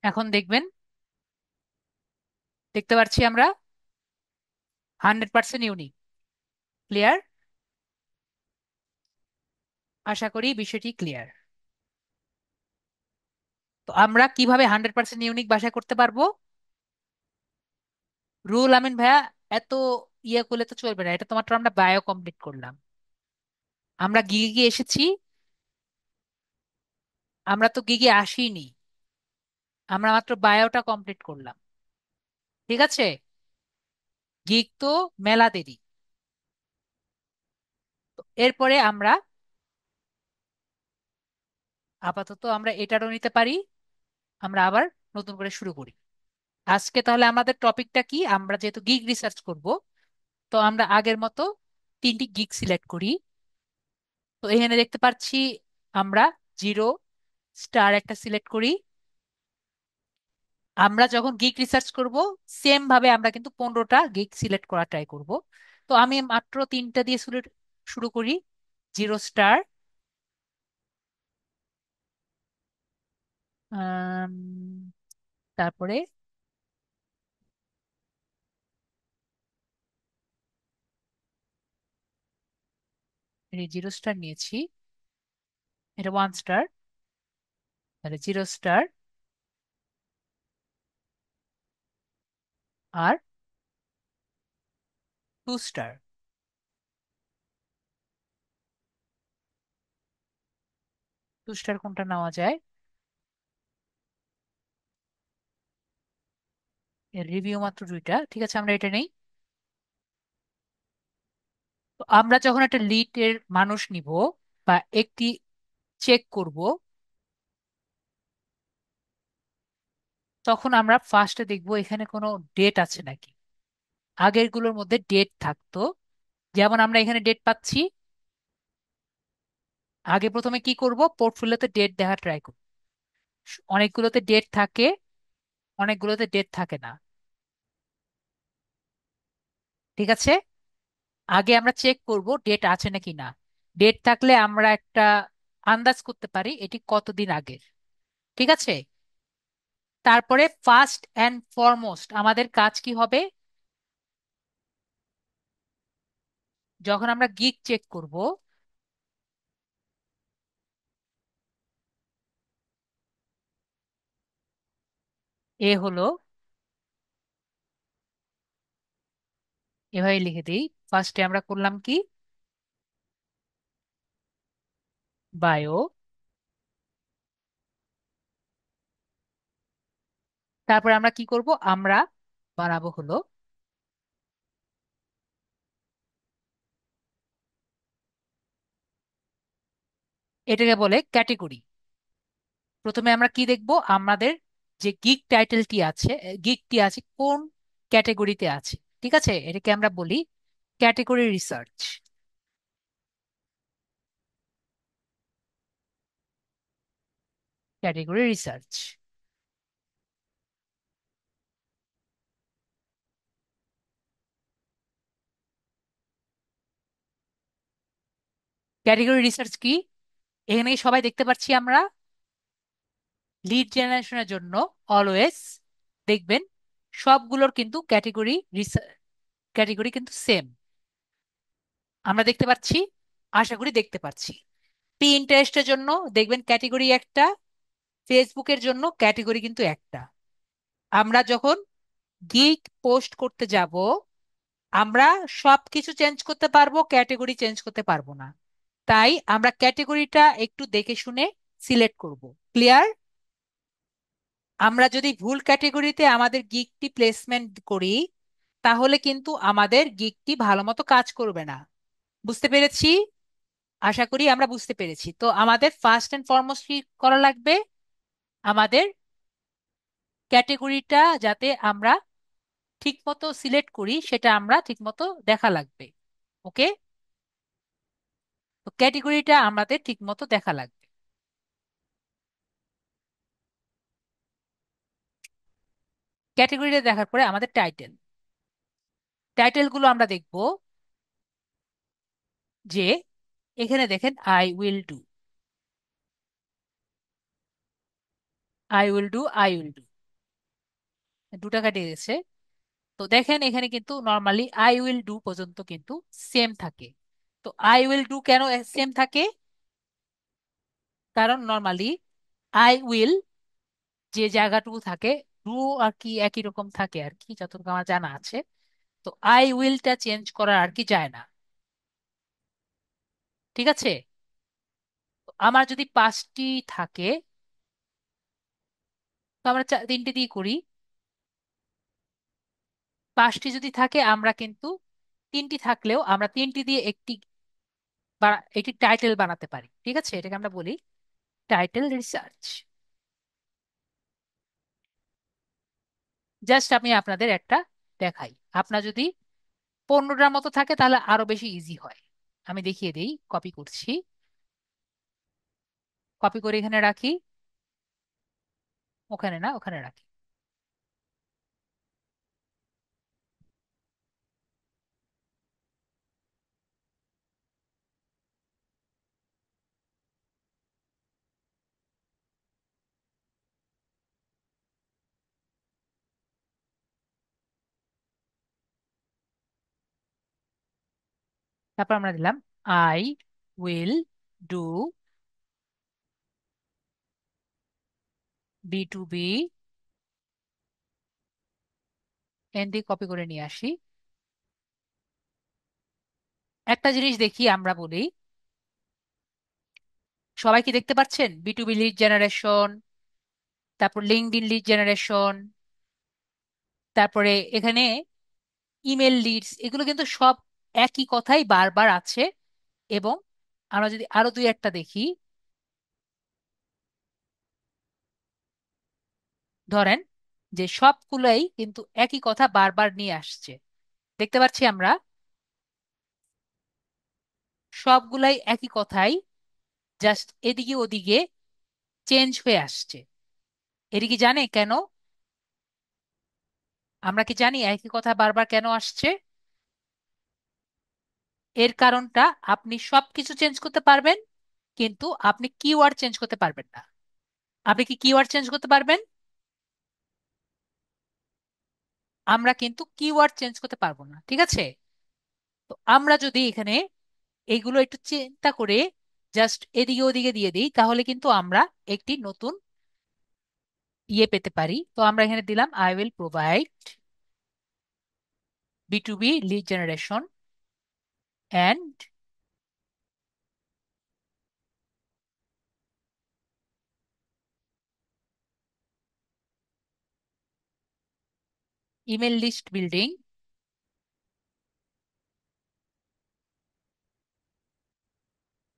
এখন দেখবেন, দেখতে পাচ্ছি আমরা 100% ইউনিক। ক্লিয়ার? আশা করি বিষয়টি ক্লিয়ার। তো আমরা কিভাবে 100% ইউনিক বাছাই করতে পারবো? রুল আমিন ভাইয়া, এত ইয়ে করলে তো চলবে না, এটা তো মাত্র আমরা বায়ো কমপ্লিট করলাম। আমরা গিগে গিয়ে এসেছি, আমরা তো গিগে আসিনি, আমরা মাত্র বায়োটা কমপ্লিট করলাম। ঠিক আছে? গিগ তো মেলা দেরি। তো এরপরে আমরা আপাতত আমরা এটারও নিতে পারি, আমরা আবার নতুন করে শুরু করি। আজকে তাহলে আমাদের টপিকটা কি, আমরা যেহেতু গিগ রিসার্চ করব, তো আমরা আগের মতো 3টি গিগ সিলেক্ট করি। তো এখানে দেখতে পাচ্ছি আমরা জিরো স্টার একটা সিলেক্ট করি। আমরা যখন গিগ রিসার্চ করব, সেম ভাবে আমরা কিন্তু 15টা গিগ সিলেক্ট করা ট্রাই করব। তো আমি মাত্র 3টা দিয়ে শুরু করি। জিরো স্টার, তারপরে জিরো স্টার নিয়েছি, এটা 1 স্টার, তাহলে জিরো স্টার আর 2 স্টার। 2 স্টার কোনটা নেওয়া যায়? এর রিভিউ মাত্র 2টা, ঠিক আছে আমরা এটা নেই। তো আমরা যখন একটা লিড এর মানুষ নিব বা একটি চেক করব, তখন আমরা ফার্স্টে দেখব এখানে কোনো ডেট আছে নাকি। আগের গুলোর মধ্যে ডেট থাকতো, যেমন আমরা এখানে ডেট পাচ্ছি। আগে প্রথমে কি করব, পোর্টফোলিওতে ডেট দেখা ট্রাই করব। অনেকগুলোতে ডেট থাকে, অনেকগুলোতে ডেট থাকে না। ঠিক আছে? আগে আমরা চেক করব ডেট আছে নাকি না। ডেট থাকলে আমরা একটা আন্দাজ করতে পারি এটি কতদিন আগের। ঠিক আছে? তারপরে ফার্স্ট অ্যান্ড ফরমোস্ট আমাদের কাজ কি হবে, যখন আমরা গিগ চেক করব, এ হলো, এভাবে লিখে দিই। ফার্স্টে আমরা করলাম কি, বায়ো। তারপরে আমরা কি করব, আমরা বানাবো হলো, এটাকে বলে ক্যাটেগরি। প্রথমে আমরা কি দেখব, আমাদের যে গিগ টাইটেলটি আছে, গিগটি আছে কোন ক্যাটেগরিতে আছে। ঠিক আছে? এটাকে আমরা বলি category research. Category research, category research কি, এখানে কি সবাই দেখতে পাচ্ছি আমরা লিড জেনারেশনের জন্য অলওয়েজ দেখবেন সবগুলোর কিন্তু ক্যাটেগরি কিন্তু সেম আমরা দেখতে পাচ্ছি। আশা করি দেখতে পাচ্ছি। পিন্টারেস্টের জন্য দেখবেন ক্যাটেগরি একটা, ফেসবুকের জন্য ক্যাটেগরি কিন্তু একটা। আমরা যখন গিগ পোস্ট করতে যাব, আমরা সবকিছু চেঞ্জ করতে পারবো, ক্যাটেগরি চেঞ্জ করতে পারবো না। তাই আমরা ক্যাটেগরিটা একটু দেখে শুনে সিলেক্ট করব। ক্লিয়ার? আমরা যদি ভুল ক্যাটেগরিতে আমাদের গিগটি প্লেসমেন্ট করি, তাহলে কিন্তু আমাদের গিগটি ভালো মতো কাজ করবে না। বুঝতে পেরেছি? আশা করি আমরা বুঝতে পেরেছি। তো আমাদের ফার্স্ট এন্ড ফরমোস্ট কি করা লাগবে, আমাদের ক্যাটেগরিটা যাতে আমরা ঠিক মতো সিলেক্ট করি সেটা আমরা ঠিক মতো দেখা লাগবে। ওকে? তো ক্যাটেগরিটা আমাদের ঠিক মতো দেখা লাগবে। ক্যাটেগরিটা দেখার পরে আমাদের টাইটেল, টাইটেলগুলো আমরা দেখব যে এখানে দেখেন I will do, I will do, I will do. দুটা কাটে গেছে। তো দেখেন এখানে কিন্তু নর্মালি আই উইল ডু পর্যন্ত কিন্তু সেম থাকে। তো আই উইল ডু কেন সেম থাকে? কারণ নর্মালি আই উইল যে জায়গাটুকু থাকে, ডু আর কি একই রকম থাকে আর কি, যতটুকু আমার জানা আছে। তো আই উইলটা চেঞ্জ করা আর কি যায় না। ঠিক আছে। তো আমার যদি পাঁচটি থাকে, তো আমরা তিনটে দিয়ে করি। পাঁচটি যদি থাকে আমরা কিন্তু তিনটি থাকলেও আমরা তিনটি দিয়ে একটি একটি টাইটেল বানাতে পারি। ঠিক আছে, এটাকে আমরা বলি টাইটেল রিসার্চ। জাস্ট আমি আপনাদের একটা দেখাই। আপনার যদি 15টার মতো থাকে তাহলে আরো বেশি ইজি হয়। আমি দেখিয়ে দিই, কপি করছি, কপি করে এখানে রাখি। ওখানে না, ওখানে রাখি। তারপর আমরা দিলাম I will do B2B, N দিয়ে কপি করে নিয়ে আসি। একটা জিনিস দেখি, আমরা বলি, সবাই কি দেখতে পাচ্ছেন? B2B লিড জেনারেশন, তারপর লিঙ্কডইন লিড জেনারেশন, তারপরে এখানে ইমেল লিডস, এগুলো কিন্তু সব একই কথাই বারবার আছে। এবং আমরা যদি আরো দুই একটা দেখি, ধরেন যে সবগুলাই কিন্তু একই কথা বারবার নিয়ে আসছে। দেখতে পাচ্ছি আমরা সবগুলাই একই কথাই, জাস্ট এদিকে ওদিকে চেঞ্জ হয়ে আসছে। এটি কি জানে কেন? আমরা কি জানি একই কথা বারবার কেন আসছে? এর কারণটা, আপনি সবকিছু চেঞ্জ করতে পারবেন কিন্তু আপনি কিওয়ার্ড চেঞ্জ করতে পারবেন না। আপনি কি কিওয়ার্ড চেঞ্জ করতে পারবেন? আমরা কিন্তু কিওয়ার্ড চেঞ্জ করতে পারবো না। ঠিক আছে। তো আমরা যদি এখানে এইগুলো একটু চিন্তা করে জাস্ট এদিকে ওদিকে দিয়ে দিই, তাহলে কিন্তু আমরা একটি নতুন ইয়ে পেতে পারি। তো আমরা এখানে দিলাম I will provide B2B lead generation and email list building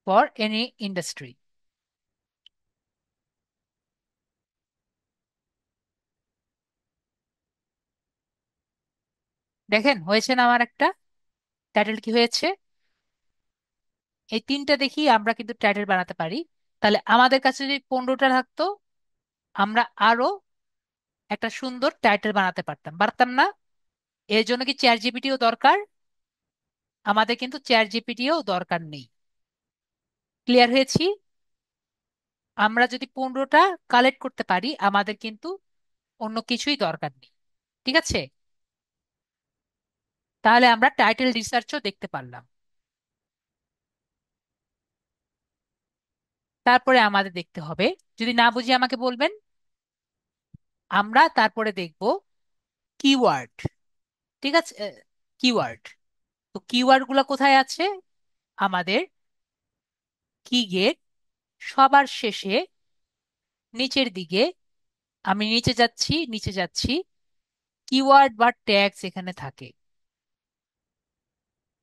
for any industry. দেখেন হয়েছে না আমার একটা টাইটেল? কি হয়েছে? এই তিনটা দেখি আমরা কিন্তু টাইটেল বানাতে পারি। তাহলে আমাদের কাছে যদি 15টা থাকতো, আমরা আরো একটা সুন্দর টাইটেল বানাতে পারতাম, পারতাম না? এর জন্য কি চ্যাট জিপিটিও দরকার? আমাদের কিন্তু চ্যাট জিপিটিও দরকার নেই। ক্লিয়ার হয়েছি? আমরা যদি 15টা কালেক্ট করতে পারি, আমাদের কিন্তু অন্য কিছুই দরকার নেই। ঠিক আছে। তাহলে আমরা টাইটেল রিসার্চও দেখতে পারলাম। তারপরে আমাদের দেখতে হবে, যদি না বুঝি আমাকে বলবেন। আমরা তারপরে দেখব কিওয়ার্ড। ঠিক আছে, কিওয়ার্ড। তো কিওয়ার্ড গুলো কোথায় আছে? আমাদের কিগের সবার শেষে নিচের দিকে। আমি নিচে যাচ্ছি, নিচে যাচ্ছি, কিওয়ার্ড বা ট্যাগস এখানে থাকে।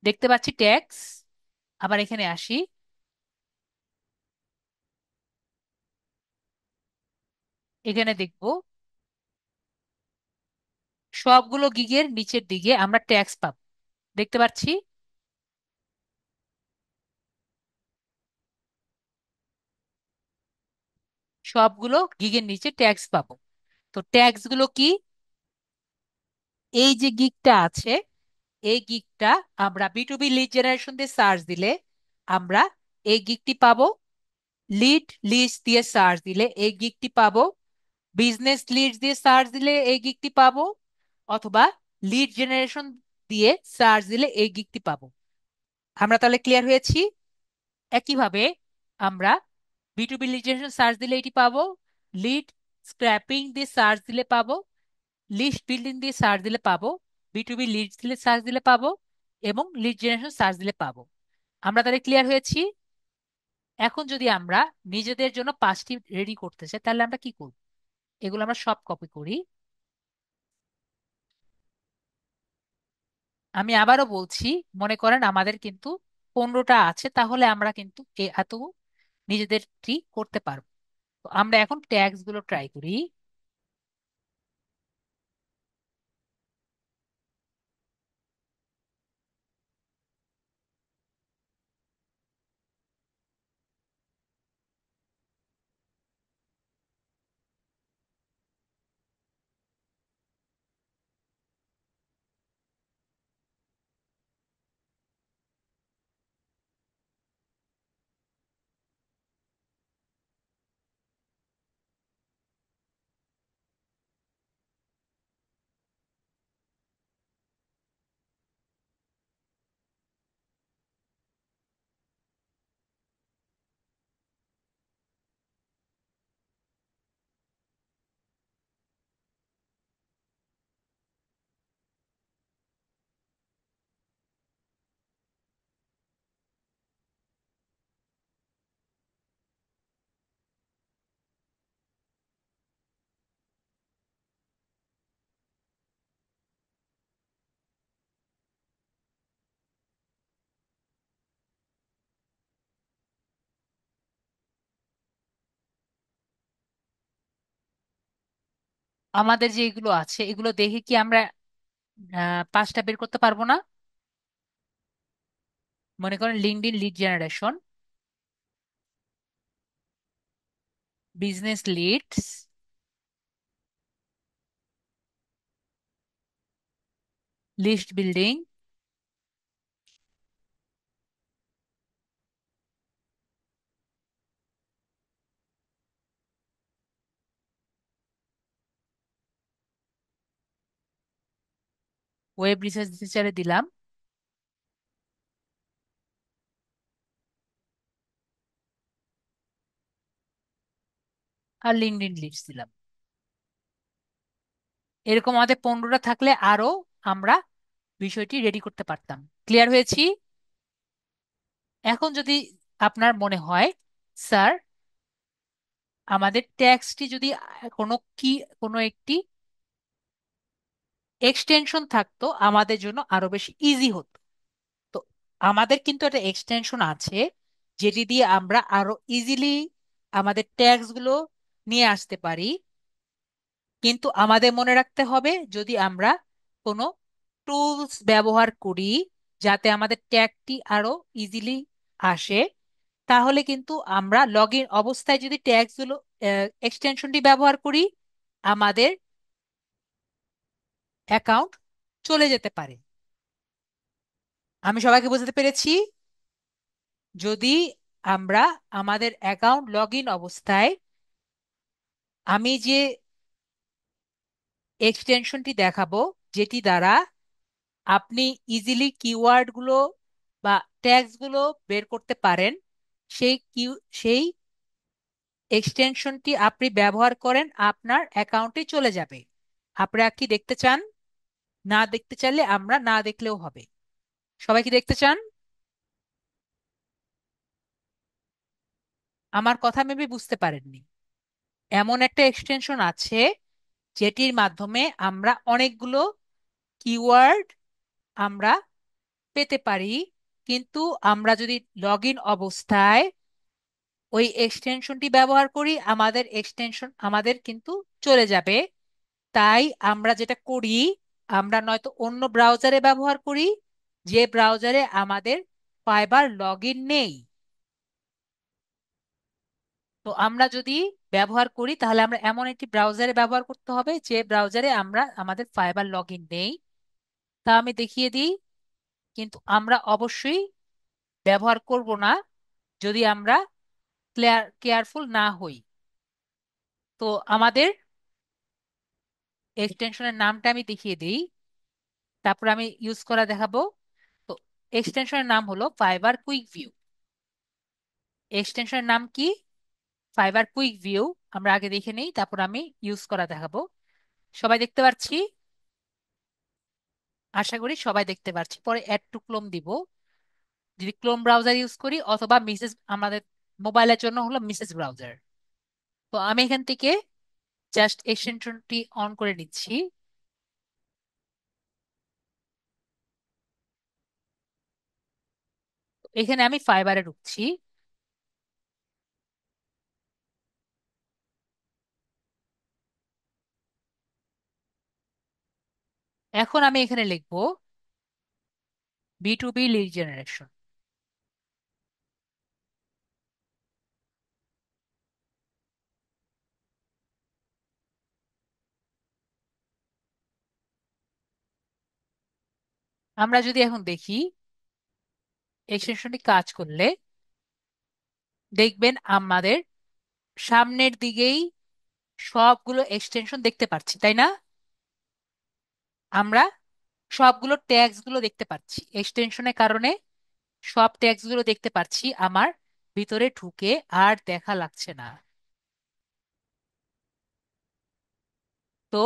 দেখতে পাচ্ছি ট্যাগস। আবার এখানে আসি, এখানে দেখব সবগুলো গিগের নিচের দিকে আমরা ট্যাগস পাবো। দেখতে পাচ্ছি সবগুলো গিগের নিচে ট্যাগস পাবো। তো ট্যাগস গুলো কি? এই যে গিগটা আছে, এই গিগটা আমরা B2B লিড জেনারেশন দিয়ে সার্চ দিলে আমরা এই গিগটি পাবো। লিড লিস্ট দিয়ে সার্চ দিলে এই গিগটি পাবো। বিজনেস লিড দিয়ে সার্চ দিলে এই গিকটি পাবো, অথবা লিড জেনারেশন দিয়ে সার্চ দিলে এই গিকটি পাবো। আমরা তাহলে ক্লিয়ার হয়েছি। একইভাবে আমরা B2B লিড জেনারেশন সার্চ দিলে এটি পাবো, লিড স্ক্র্যাপিং দিয়ে সার্চ দিলে পাবো, লিস্ট বিল্ডিং দিয়ে সার্চ দিলে পাবো, B2B লিড দিলে সার্চ দিলে পাবো, এবং লিড জেনারেশন সার্চ দিলে পাবো। আমরা তাহলে ক্লিয়ার হয়েছি। এখন যদি আমরা নিজেদের জন্য 5টি রেডি করতে চাই তাহলে আমরা কি করব? এগুলো আমরা সব কপি করি। আমি আবারও বলছি, মনে করেন আমাদের কিন্তু 15টা আছে, তাহলে আমরা কিন্তু এত নিজেদেরটি করতে পারবো। তো আমরা এখন ট্যাগস গুলো ট্রাই করি। আমাদের যে এগুলো আছে এগুলো দেখে কি আমরা 5টা বের করতে পারবো না? মনে করেন LinkedIn lead generation, business leads, list building, web research দিতে চাইলে দিলাম, আর লিঙ্কডইন লিডস দিলাম। এরকম আমাদের 15টা থাকলে আরো আমরা বিষয়টি রেডি করতে পারতাম। ক্লিয়ার হয়েছি? এখন যদি আপনার মনে হয়, স্যার, আমাদের ট্যাক্সটি যদি কোনো কি কোনো একটি এক্সটেনশন থাকতো আমাদের জন্য আরো বেশি ইজি হতো। তো আমাদের কিন্তু একটা এক্সটেনশন আছে যেটি দিয়ে আমরা আরো ইজিলি আমাদের ট্যাক্স গুলো নিয়ে আসতে পারি। কিন্তু আমাদের মনে রাখতে হবে, যদি আমরা কোনো টুলস ব্যবহার করি যাতে আমাদের ট্যাগটি আরো ইজিলি আসে, তাহলে কিন্তু আমরা লগ ইন অবস্থায় যদি ট্যাগস গুলো এক্সটেনশনটি ব্যবহার করি, আমাদের অ্যাকাউন্ট চলে যেতে পারে। আমি সবাইকে বোঝাতে পেরেছি? যদি আমরা আমাদের অ্যাকাউন্ট লগ ইন অবস্থায় আমি যে এক্সটেনশনটি দেখাবো, যেটি দ্বারা আপনি ইজিলি কিওয়ার্ড গুলো বা ট্যাগস গুলো বের করতে পারেন, সেই এক্সটেনশনটি আপনি ব্যবহার করেন আপনার অ্যাকাউন্টে চলে যাবে। আপনারা কি দেখতে চান? না দেখতে চাইলে আমরা না দেখলেও হবে। সবাই কি দেখতে চান? আমার কথা মেবি বুঝতে পারেননি। এমন একটা এক্সটেনশন আছে যেটির মাধ্যমে আমরা অনেকগুলো কিওয়ার্ড আমরা পেতে পারি, কিন্তু আমরা যদি লগ ইন অবস্থায় ওই এক্সটেনশনটি ব্যবহার করি, আমাদের কিন্তু চলে যাবে। তাই আমরা যেটা করি, আমরা নয়তো অন্য ব্রাউজারে ব্যবহার করি, যে ব্রাউজারে আমাদের ফাইবার লগ ইন নেই। তো আমরা যদি ব্যবহার করি তাহলে আমরা এমন একটি ব্রাউজারে ব্যবহার করতে হবে যে ব্রাউজারে আমাদের ফাইবার লগ ইন নেই। তা আমি দেখিয়ে দিই। কিন্তু আমরা অবশ্যই ব্যবহার করব না যদি আমরা কেয়ারফুল না হই। তো আমাদের এক্সটেনশনের নামটা আমি দেখিয়ে দিই, তারপর আমি ইউজ করা দেখাবো। তো এক্সটেনশনের নাম হলো ফাইবার কুইক ভিউ। এক্সটেনশনের নাম কি? Fibre quick view. আমরা আগে দেখে নিই, তারপর আমি ইউজ করা দেখাবো। সবাই দেখতে পাচ্ছি? আশা করি সবাই দেখতে পাচ্ছি। পরে অ্যাড টু ক্লোম দিব, যদি ক্লোম ব্রাউজার ইউজ করি, অথবা মিসেস, আমাদের মোবাইলের জন্য হলো মিসেস ব্রাউজার। তো আমি এখান থেকে জাস্ট এক্সটেনশনটি অন করে নিচ্ছি। এখানে আমি ফাইবারে ঢুকছি। এখন আমি এখানে লিখবো B to B lead generation. আমরা যদি এখন দেখি এক্সটেনশনটি কাজ করলে, দেখবেন আমাদের সামনের দিকেই সবগুলো এক্সটেনশন দেখতে পাচ্ছি, তাই না? আমরা সবগুলো ট্যাগস গুলো দেখতে পাচ্ছি এক্সটেনশনের কারণে। সব ট্যাগস গুলো দেখতে পাচ্ছি, আমার ভিতরে ঢুকে আর দেখা লাগছে না। তো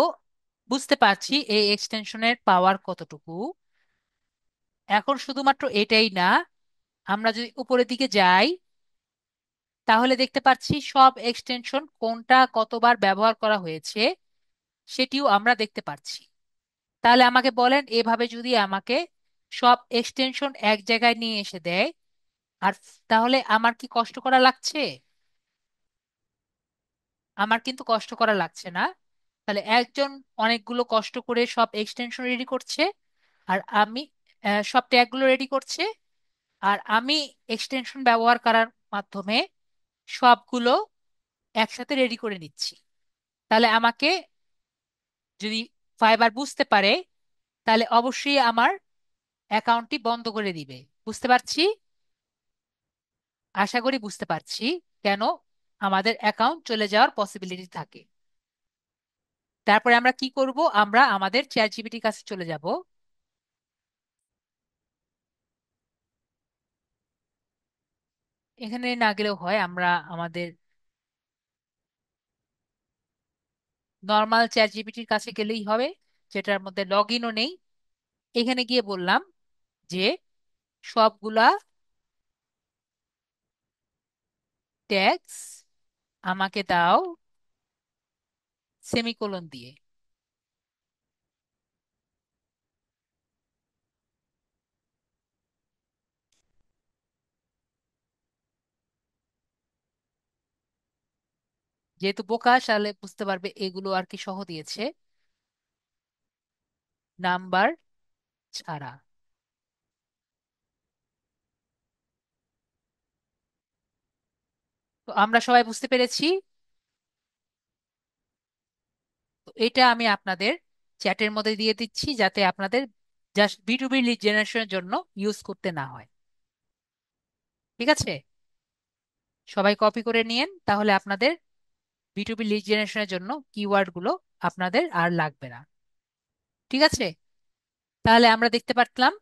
বুঝতে পারছি এই এক্সটেনশনের পাওয়ার কতটুকু। এখন শুধুমাত্র এটাই না, আমরা যদি উপরের দিকে যাই, তাহলে দেখতে পাচ্ছি সব এক্সটেনশন কোনটা কতবার ব্যবহার করা হয়েছে সেটিও আমরা দেখতে পাচ্ছি। তাহলে আমাকে বলেন, এভাবে যদি আমাকে সব এক্সটেনশন এক জায়গায় নিয়ে এসে দেয়, আর তাহলে আমার কি কষ্ট করা লাগছে? আমার কিন্তু কষ্ট করা লাগছে না। তাহলে একজন অনেকগুলো কষ্ট করে সব এক্সটেনশন রেডি করছে, আর আমি সব ট্যাগগুলো রেডি করছে, আর আমি এক্সটেনশন ব্যবহার করার মাধ্যমে সবগুলো একসাথে রেডি করে নিচ্ছি। তাহলে আমাকে, যদি ফাইবার বুঝতে পারে, তাহলে অবশ্যই আমার অ্যাকাউন্টটি বন্ধ করে দিবে। বুঝতে পারছি? আশা করি বুঝতে পারছি কেন আমাদের অ্যাকাউন্ট চলে যাওয়ার পসিবিলিটি থাকে। তারপরে আমরা কি করব? আমরা আমাদের চ্যাট জিপিটির কাছে চলে যাব। এখানে না গেলেও হয়, আমরা আমাদের নর্মাল চ্যাট জিপিটির কাছে গেলেই হবে, যেটার মধ্যে লগ ইনও নেই। এখানে গিয়ে বললাম যে সবগুলা ট্যাক্স আমাকে দাও সেমিকোলন দিয়ে। যেহেতু বোকা, তাহলে বুঝতে পারবে এগুলো আর কি সহ দিয়েছে, নাম্বার ছাড়া। তো আমরা সবাই বুঝতে পেরেছি। তো এটা আমি আপনাদের চ্যাটের মধ্যে দিয়ে দিচ্ছি, যাতে আপনাদের just B to B lead জেনারেশনের জন্য ইউজ করতে না হয়। ঠিক আছে? সবাই কপি করে নিয়েন, তাহলে আপনাদের বি টু বি লিড জেনারেশনের জন্য কিওয়ার্ড গুলো আপনাদের আর লাগবে না। ঠিক আছে? তাহলে আমরা দেখতে পারলাম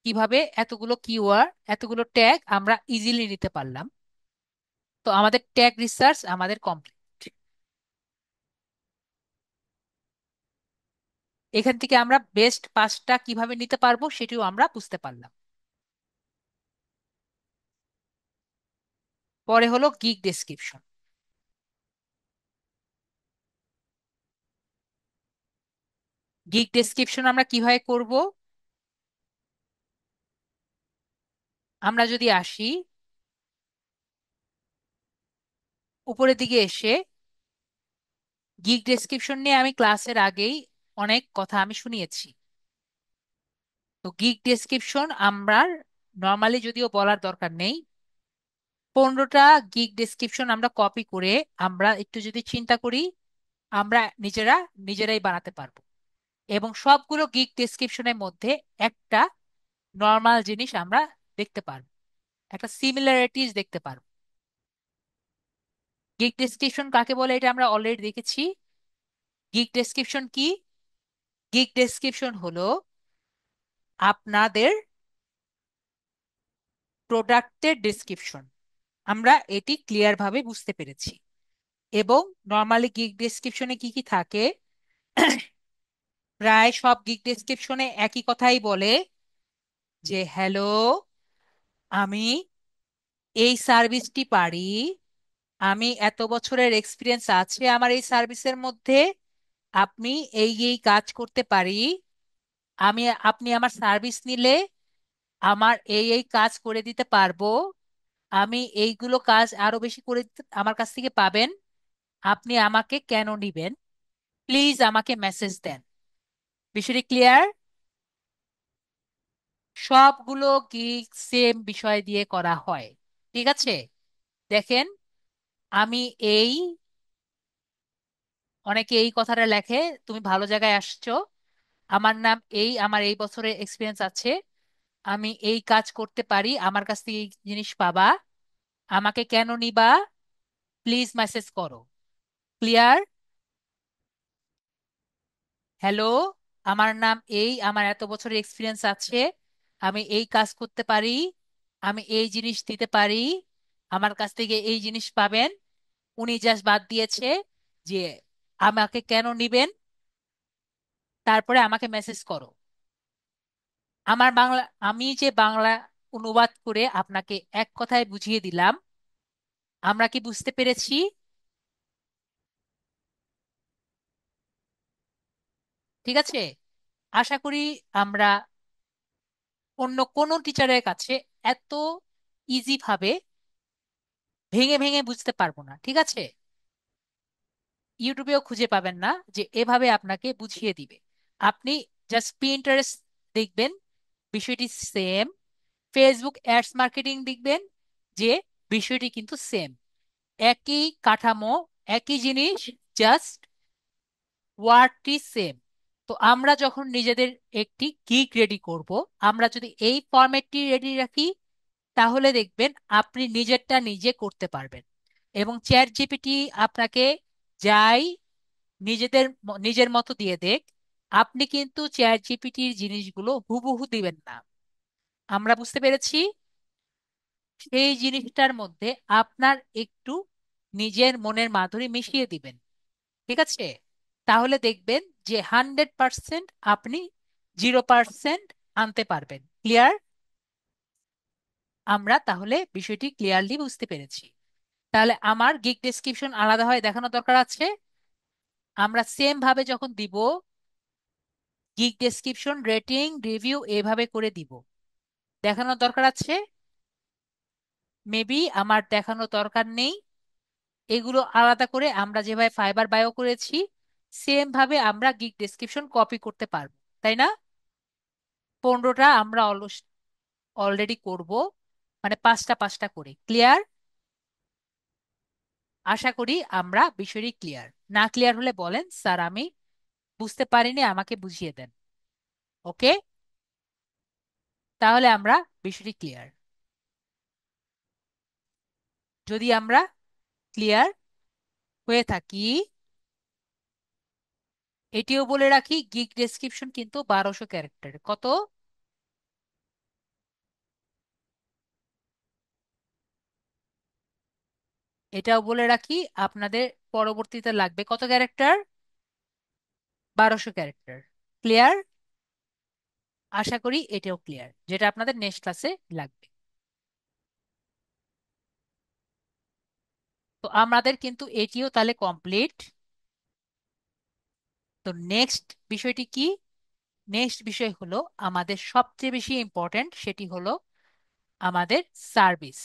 কিভাবে এতগুলো কিওয়ার্ড, এতগুলো ট্যাগ আমরা ইজিলি নিতে পারলাম। তো আমাদের ট্যাগ রিসার্চ আমাদের কমপ্লিট। এখান থেকে আমরা বেস্ট 5টা কিভাবে নিতে পারবো সেটিও আমরা বুঝতে পারলাম। পরে হলো গিগ ডেসক্রিপশন। গিগ ডেসক্রিপশন আমরা কিভাবে করব? আমরা যদি আসি উপরের দিকে এসে, গিগ ডেসক্রিপশন নিয়ে আমি ক্লাসের আগেই অনেক কথা আমি শুনিয়েছি। তো গিগ ডেসক্রিপশন আমরা নর্মালি যদিও বলার দরকার নেই, 15টা গিগ ডেসক্রিপশন আমরা কপি করে, আমরা একটু যদি চিন্তা করি, আমরা নিজেরা নিজেরাই বানাতে পারবো। এবং সবগুলো গিগ ডেসক্রিপশনের মধ্যে একটা নর্মাল জিনিস আমরা দেখতে পারবো, একটা সিমিলারিটিস দেখতে পারবো। গিগ ডেসক্রিপশন কাকে বলে এটা আমরা অলরেডি দেখেছি। গিগ ডেসক্রিপশন কি? গিগ ডেসক্রিপশন হলো আপনাদের প্রোডাক্টের ডেসক্রিপশন। আমরা এটি ক্লিয়ার ভাবে বুঝতে পেরেছি। এবং নর্মালি গিগ ডেসক্রিপশনে কি কি থাকে, প্রায় সব গিগ ডেসক্রিপশনে একই কথাই বলে যে হ্যালো, আমি এই সার্ভিসটি পারি, আমি এত বছরের এক্সপিরিয়েন্স আছে আমার এই সার্ভিসের মধ্যে, আপনি এই এই কাজ করতে পারি, আমি আপনি আমার সার্ভিস নিলে আমার এই এই কাজ করে দিতে পারবো, আমি এইগুলো কাজ আরো বেশি করে আমার কাছ থেকে পাবেন, আপনি আমাকে কেন নিবেন, প্লিজ আমাকে মেসেজ দেন। বিষয়টি ক্লিয়ার? সবগুলো গিগ সেম বিষয় দিয়ে করা হয়। ঠিক আছে, দেখেন, আমি এই, অনেকে এই কথাটা লেখে, তুমি ভালো জায়গায় আসছো, আমার নাম এই, আমার এই বছরের এক্সপিরিয়েন্স আছে, আমি এই কাজ করতে পারি, আমার কাছ থেকে এই জিনিস পাবা, আমাকে কেন নিবা, প্লিজ মেসেজ করো। ক্লিয়ার? হ্যালো, আমার নাম এই, আমার এত বছরের এক্সপিরিয়েন্স আছে, আমি এই কাজ করতে পারি, আমি এই জিনিস দিতে পারি, আমার কাছ থেকে এই জিনিস পাবেন। উনি জাস্ট বাদ দিয়েছে যে আমাকে কেন নিবেন, তারপরে আমাকে মেসেজ করো। আমার বাংলা, আমি যে বাংলা অনুবাদ করে আপনাকে এক কথায় বুঝিয়ে দিলাম, আমরা কি বুঝতে পেরেছি? ঠিক আছে, আশা করি আমরা অন্য কোনো টিচারের কাছে এত ইজি ভাবে ভেঙে ভেঙে বুঝতে পারবো না। ঠিক আছে, ইউটিউবেও খুঁজে পাবেন না যে এভাবে আপনাকে বুঝিয়ে দিবে। আপনি জাস্ট পিন্টারেস্ট দেখবেন, বিষয়টি সেম। ফেসবুক অ্যাডস মার্কেটিং দেখবেন যে বিষয়টি কিন্তু সেম, একই কাঠামো, একই জিনিস, জাস্ট ওয়ার্ডটি সেম। তো আমরা যখন নিজেদের একটি গিগ রেডি করব, আমরা যদি এই ফরম্যাটটি রেডি রাখি, তাহলে দেখবেন আপনি নিজেরটা নিজে করতে পারবেন। এবং চ্যাট জিপিটি আপনাকে যাই নিজের মতো দিয়ে দেখ, আপনি কিন্তু চ্যাট জিপিটির জিনিসগুলো হুবহু দিবেন না। আমরা বুঝতে পেরেছি? সেই জিনিসটার মধ্যে আপনার একটু নিজের মনের মাধুরী মিশিয়ে দিবেন। ঠিক আছে, তাহলে দেখবেন যে 100% আপনি 0% আনতে পারবেন। ক্লিয়ার? আমরা তাহলে বিষয়টি ক্লিয়ারলি বুঝতে পেরেছি। তাহলে আমার গিগ ডেসক্রিপশন আলাদা হয় দেখানো দরকার আছে। আমরা সেম ভাবে যখন দিব, গিগ ডেসক্রিপশন, রেটিং, রিভিউ এভাবে করে দিব, দেখানোর দরকার আছে। মেবি আমার দেখানো দরকার নেই, এগুলো আলাদা করে আমরা যেভাবে ফাইবার বায়ো করেছি সেম ভাবে আমরা গিগ ডেসক্রিপশন কপি করতে পারবো, তাই না? 15টা আমরা অলরেডি করব, মানে পাঁচটা পাঁচটা করে। ক্লিয়ার? আশা করি আমরা বিষয়টি ক্লিয়ার। না ক্লিয়ার হলে বলেন, স্যার আমি বুঝতে পারিনি, আমাকে বুঝিয়ে দেন। ওকে, তাহলে আমরা বিষয়টি ক্লিয়ার। যদি আমরা ক্লিয়ার হয়ে থাকি, এটিও বলে রাখি, গিগ ডেসক্রিপশন কিন্তু 1200 ক্যারেক্টার। কত? এটাও বলে রাখি আপনাদের, পরবর্তীতে লাগবে কত ক্যারেক্টার? 1200 ক্যারেক্টার। ক্লিয়ার? আশা করি এটাও ক্লিয়ার, যেটা আপনাদের নেক্সট ক্লাসে লাগবে। তো আমাদের কিন্তু এটিও তাহলে কমপ্লিট। তো নেক্সট বিষয়টি কি? নেক্সট বিষয় হলো আমাদের সবচেয়ে বেশি ইম্পর্ট্যান্ট, সেটি হলো আমাদের সার্ভিস।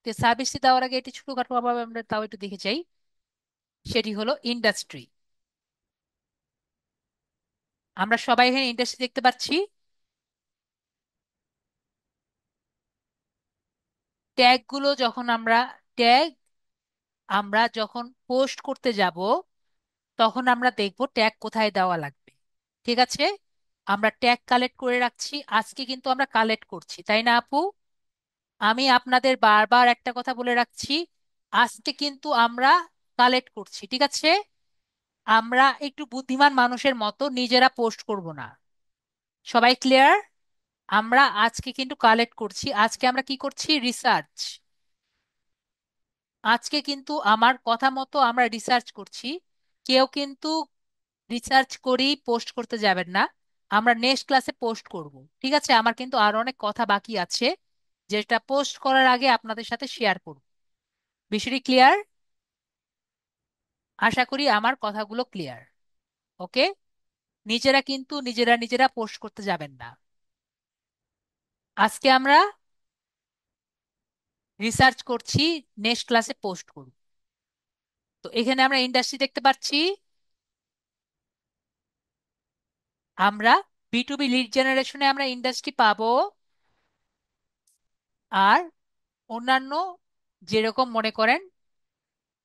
তো সার্ভিসটি দেওয়ার আগে এটি ছোটখাটো ভাবে আমরা তাও একটু দেখে চাই, সেটি হলো ইন্ডাস্ট্রি। আমরা সবাই এখানে ইন্ডাস্ট্রি দেখতে পাচ্ছি। ট্যাগ গুলো যখন আমরা, ট্যাগ আমরা যখন পোস্ট করতে যাব, তখন আমরা দেখব ট্যাগ কোথায় দেওয়া লাগবে। ঠিক আছে, আমরা ট্যাগ কালেক্ট করে রাখছি, আজকে কিন্তু আমরা কালেক্ট করছি, তাই না আপু? আমি আপনাদের বারবার একটা কথা বলে রাখছি, আজকে কিন্তু আমরা কালেক্ট করছি। ঠিক আছে, আমরা একটু বুদ্ধিমান মানুষের মতো নিজেরা পোস্ট করব না। সবাই ক্লিয়ার? আমরা আজকে কিন্তু কালেক্ট করছি, আজকে আমরা কি করছি, রিসার্চ। আজকে কিন্তু আমার কথা মতো আমরা রিসার্চ করছি। কেউ কিন্তু রিসার্চ করেই পোস্ট করতে যাবেন না। আমরা নেক্সট ক্লাসে পোস্ট করব। ঠিক আছে? আমার কিন্তু আরো অনেক কথা বাকি আছে, যেটা পোস্ট করার আগে আপনাদের সাথে শেয়ার করব। বিষয়টি ক্লিয়ার? আশা করি আমার কথাগুলো ক্লিয়ার। ওকে। নিজেরা কিন্তু নিজেরা নিজেরা পোস্ট করতে যাবেন না। আজকে আমরা রিসার্চ করছি, নেক্সট ক্লাসে পোস্ট করব। তো এখানে আমরা ইন্ডাস্ট্রি দেখতে পাচ্ছি। আমরা B2B লিড জেনারেশনে আমরা ইন্ডাস্ট্রি পাবো। আর অন্যান্য যেরকম মনে করেন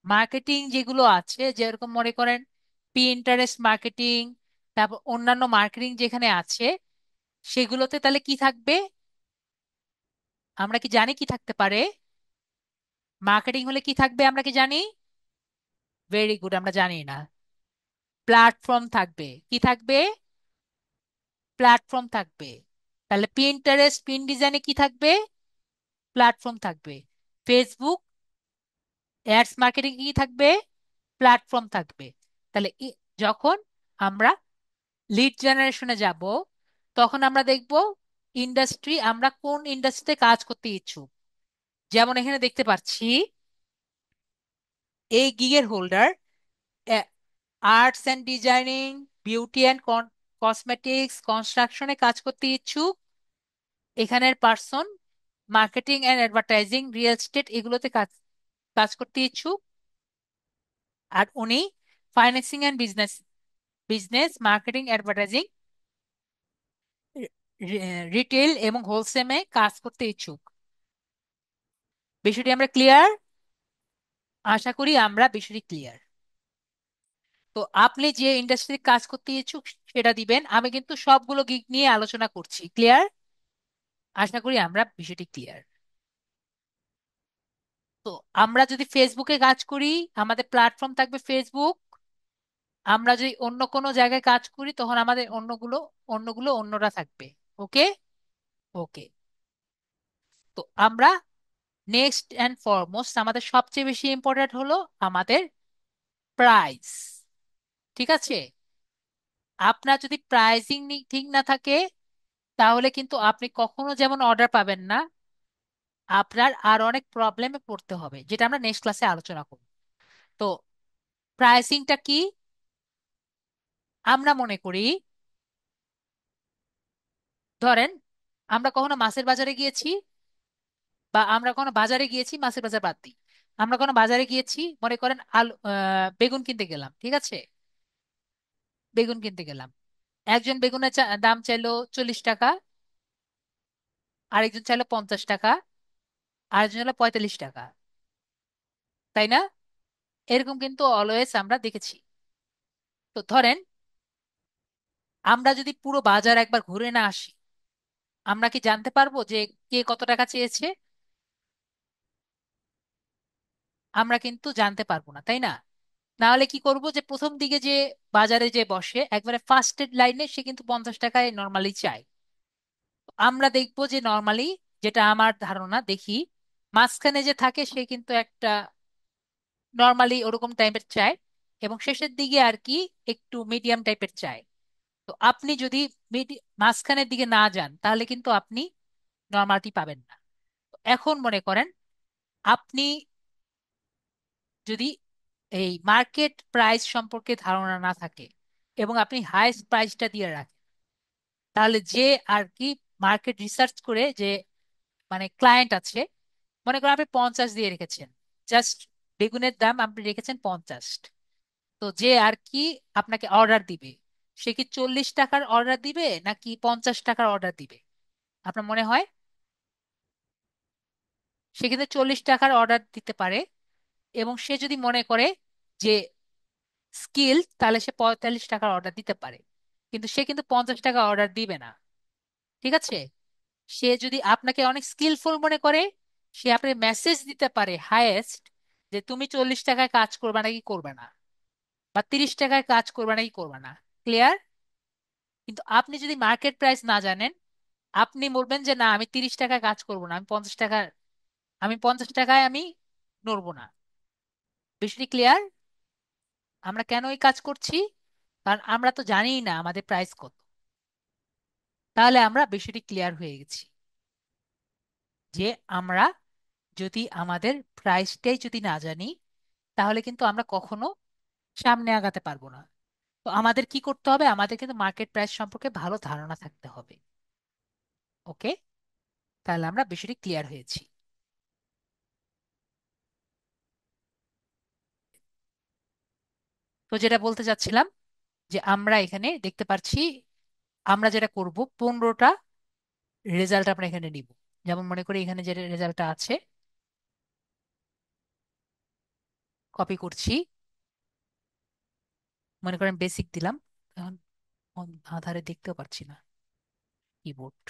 মার্কেটিং যেগুলো আছে, যেরকম মনে করেন ইন্টারেস্ট মার্কেটিং, তারপর অন্যান্য মার্কেটিং যেখানে আছে, সেগুলোতে তাহলে কি থাকবে? আমরা কি জানি কি থাকতে পারে? মার্কেটিং হলে কি থাকবে আমরা কি জানি? ভেরি গুড, আমরা জানি না। প্ল্যাটফর্ম থাকবে। কি থাকবে? প্ল্যাটফর্ম থাকবে। তাহলে ইন্টারেস্ট ডিজাইনে কি থাকবে? প্ল্যাটফর্ম থাকবে। ফেসবুক অ্যাডস মার্কেটিং কি থাকবে? প্ল্যাটফর্ম থাকবে। তাহলে যখন আমরা লিড জেনারেশনে যাব, তখন আমরা দেখব ইন্ডাস্ট্রি, আমরা কোন ইন্ডাস্ট্রিতে কাজ করতে ইচ্ছুক। যেমন এখানে দেখতে পাচ্ছি এই গিগের holder arts and designing, beauty and cosmetics, কনস্ট্রাকশনে কাজ করতে ইচ্ছুক। এখানের person marketing and advertising, real estate এগুলোতে কাজ কাজ করতে ইচ্ছুক। আর উনি financing and business, business marketing advertising, retail এবং হোলসেমে কাজ করতে ইচ্ছুক। বিষয়টি আমরা ক্লিয়ার? আশা করি আমরা বিষয়টি ক্লিয়ার। তো আপনি যে ইন্ডাস্ট্রিতে কাজ করতে ইচ্ছুক সেটা দিবেন। আমি কিন্তু সবগুলো গিগ নিয়ে আলোচনা করছি। ক্লিয়ার? আশা করি আমরা বিষয়টি ক্লিয়ার। তো আমরা যদি ফেসবুকে কাজ করি, আমাদের প্ল্যাটফর্ম থাকবে ফেসবুক। আমরা যদি অন্য কোনো জায়গায় কাজ করি, তখন আমাদের অন্যগুলো অন্যরা থাকবে। ওকে। ওকে। তো আমরা নেক্সট অ্যান্ড ফরমোস্ট আমাদের সবচেয়ে বেশি ইম্পর্টেন্ট হলো আমাদের প্রাইস। ঠিক আছে? আপনার যদি প্রাইসিং ঠিক না থাকে, তাহলে কিন্তু আপনি কখনো যেমন অর্ডার পাবেন না, আপনার আর অনেক প্রবলেমে পড়তে হবে, যেটা আমরা নেক্সট ক্লাসে আলোচনা করব। তো প্রাইসিংটা কি? আমরা মনে করি, ধরেন আমরা কখনো মাছের বাজারে গিয়েছি, বা আমরা কোনো বাজারে গিয়েছি, মাছের বাজার বাদ দিই, আমরা কোনো বাজারে গিয়েছি, মনে করেন আলু বেগুন কিনতে গেলাম। ঠিক আছে? বেগুন কিনতে গেলাম। একজন বেগুনের দাম চাইলো 40 টাকা, আরেকজন চাইলো 50 টাকা, আরেকজন চাইলো 45 টাকা। তাই না? এরকম কিন্তু অলওয়েজ আমরা দেখেছি। তো ধরেন আমরা যদি পুরো বাজার একবার ঘুরে না আসি, আমরা কি জানতে পারবো যে কে কত টাকা চেয়েছে? আমরা কিন্তু জানতে পারবো না, তাই না? না হলে কি করব, যে প্রথম দিকে যে বাজারে যে বসে একবারে ফার্স্টেড লাইনে, সে কিন্তু 50 টাকায় নর্মালি চায়। তো আমরা দেখবো যে নর্মালি, যেটা আমার ধারণা দেখি, মাঝখানে যে থাকে সে কিন্তু একটা নর্মালি ওরকম টাইপের চায়, এবং শেষের দিকে আর কি একটু মিডিয়াম টাইপের চায়। তো আপনি যদি মাঝখানের দিকে না যান, তাহলে কিন্তু আপনি নর্মালটি পাবেন না। তো এখন মনে করেন আপনি যদি এই মার্কেট প্রাইস সম্পর্কে ধারণা না থাকে, এবং আপনি হাইস্ট প্রাইসটা দিয়ে রাখেন, তাহলে যে আর কি মার্কেট রিসার্চ করে যে মানে ক্লায়েন্ট আছে, মনে করেন আপনি 50 দিয়ে রেখেছেন, জাস্ট বেগুনের দাম আপনি রেখেছেন 50। তো যে আর কি আপনাকে অর্ডার দিবে, সে কি 40 টাকার অর্ডার দিবে নাকি 50 টাকার অর্ডার দিবে? আপনার মনে হয় সে কিন্তু 40 টাকার অর্ডার দিতে পারে। এবং সে যদি মনে করে যে স্কিল, তাহলে সে 45 টাকার অর্ডার দিতে পারে। কিন্তু সে কিন্তু 50 টাকা অর্ডার দিবে না। ঠিক আছে? সে যদি আপনাকে অনেক স্কিলফুল মনে করে, সে আপনাকে মেসেজ দিতে পারে হাইয়েস্ট, যে তুমি 40 টাকায় কাজ করবে নাকি করবে না, বা 30 টাকায় কাজ করবে নাকি করবে না। ক্লিয়ার? কিন্তু আপনি যদি মার্কেট প্রাইস না জানেন, আপনি বলবেন যে না আমি 30 টাকায় কাজ করব না, আমি 50 টাকায় আমি নড়বো না। বিষয়টি ক্লিয়ার? আমরা কেন এই কাজ করছি? কারণ আমরা তো জানিই না আমাদের প্রাইস কত। তাহলে আমরা বিষয়টি ক্লিয়ার হয়ে গেছি যে আমরা যদি আমাদের প্রাইসটাই যদি না জানি, তাহলে কিন্তু আমরা কখনো সামনে আগাতে পারবো না। তো আমাদের কি করতে হবে? আমাদের কিন্তু মার্কেট প্রাইস সম্পর্কে ভালো ধারণা থাকতে হবে। ওকে, তাহলে আমরা বিষয়টি ক্লিয়ার হয়েছি। তো যেটা বলতে চাচ্ছিলাম, যে আমরা এখানে দেখতে পাচ্ছি আমরা যেটা করব 15টা রেজাল্ট আমরা এখানে নিব। যেমন মনে করি এখানে যে রেজাল্টটা আছে, কপি করছি। মনে করেন বেসিক দিলাম। এখন আধারে দেখতেও পাচ্ছি না কিবোর্ড।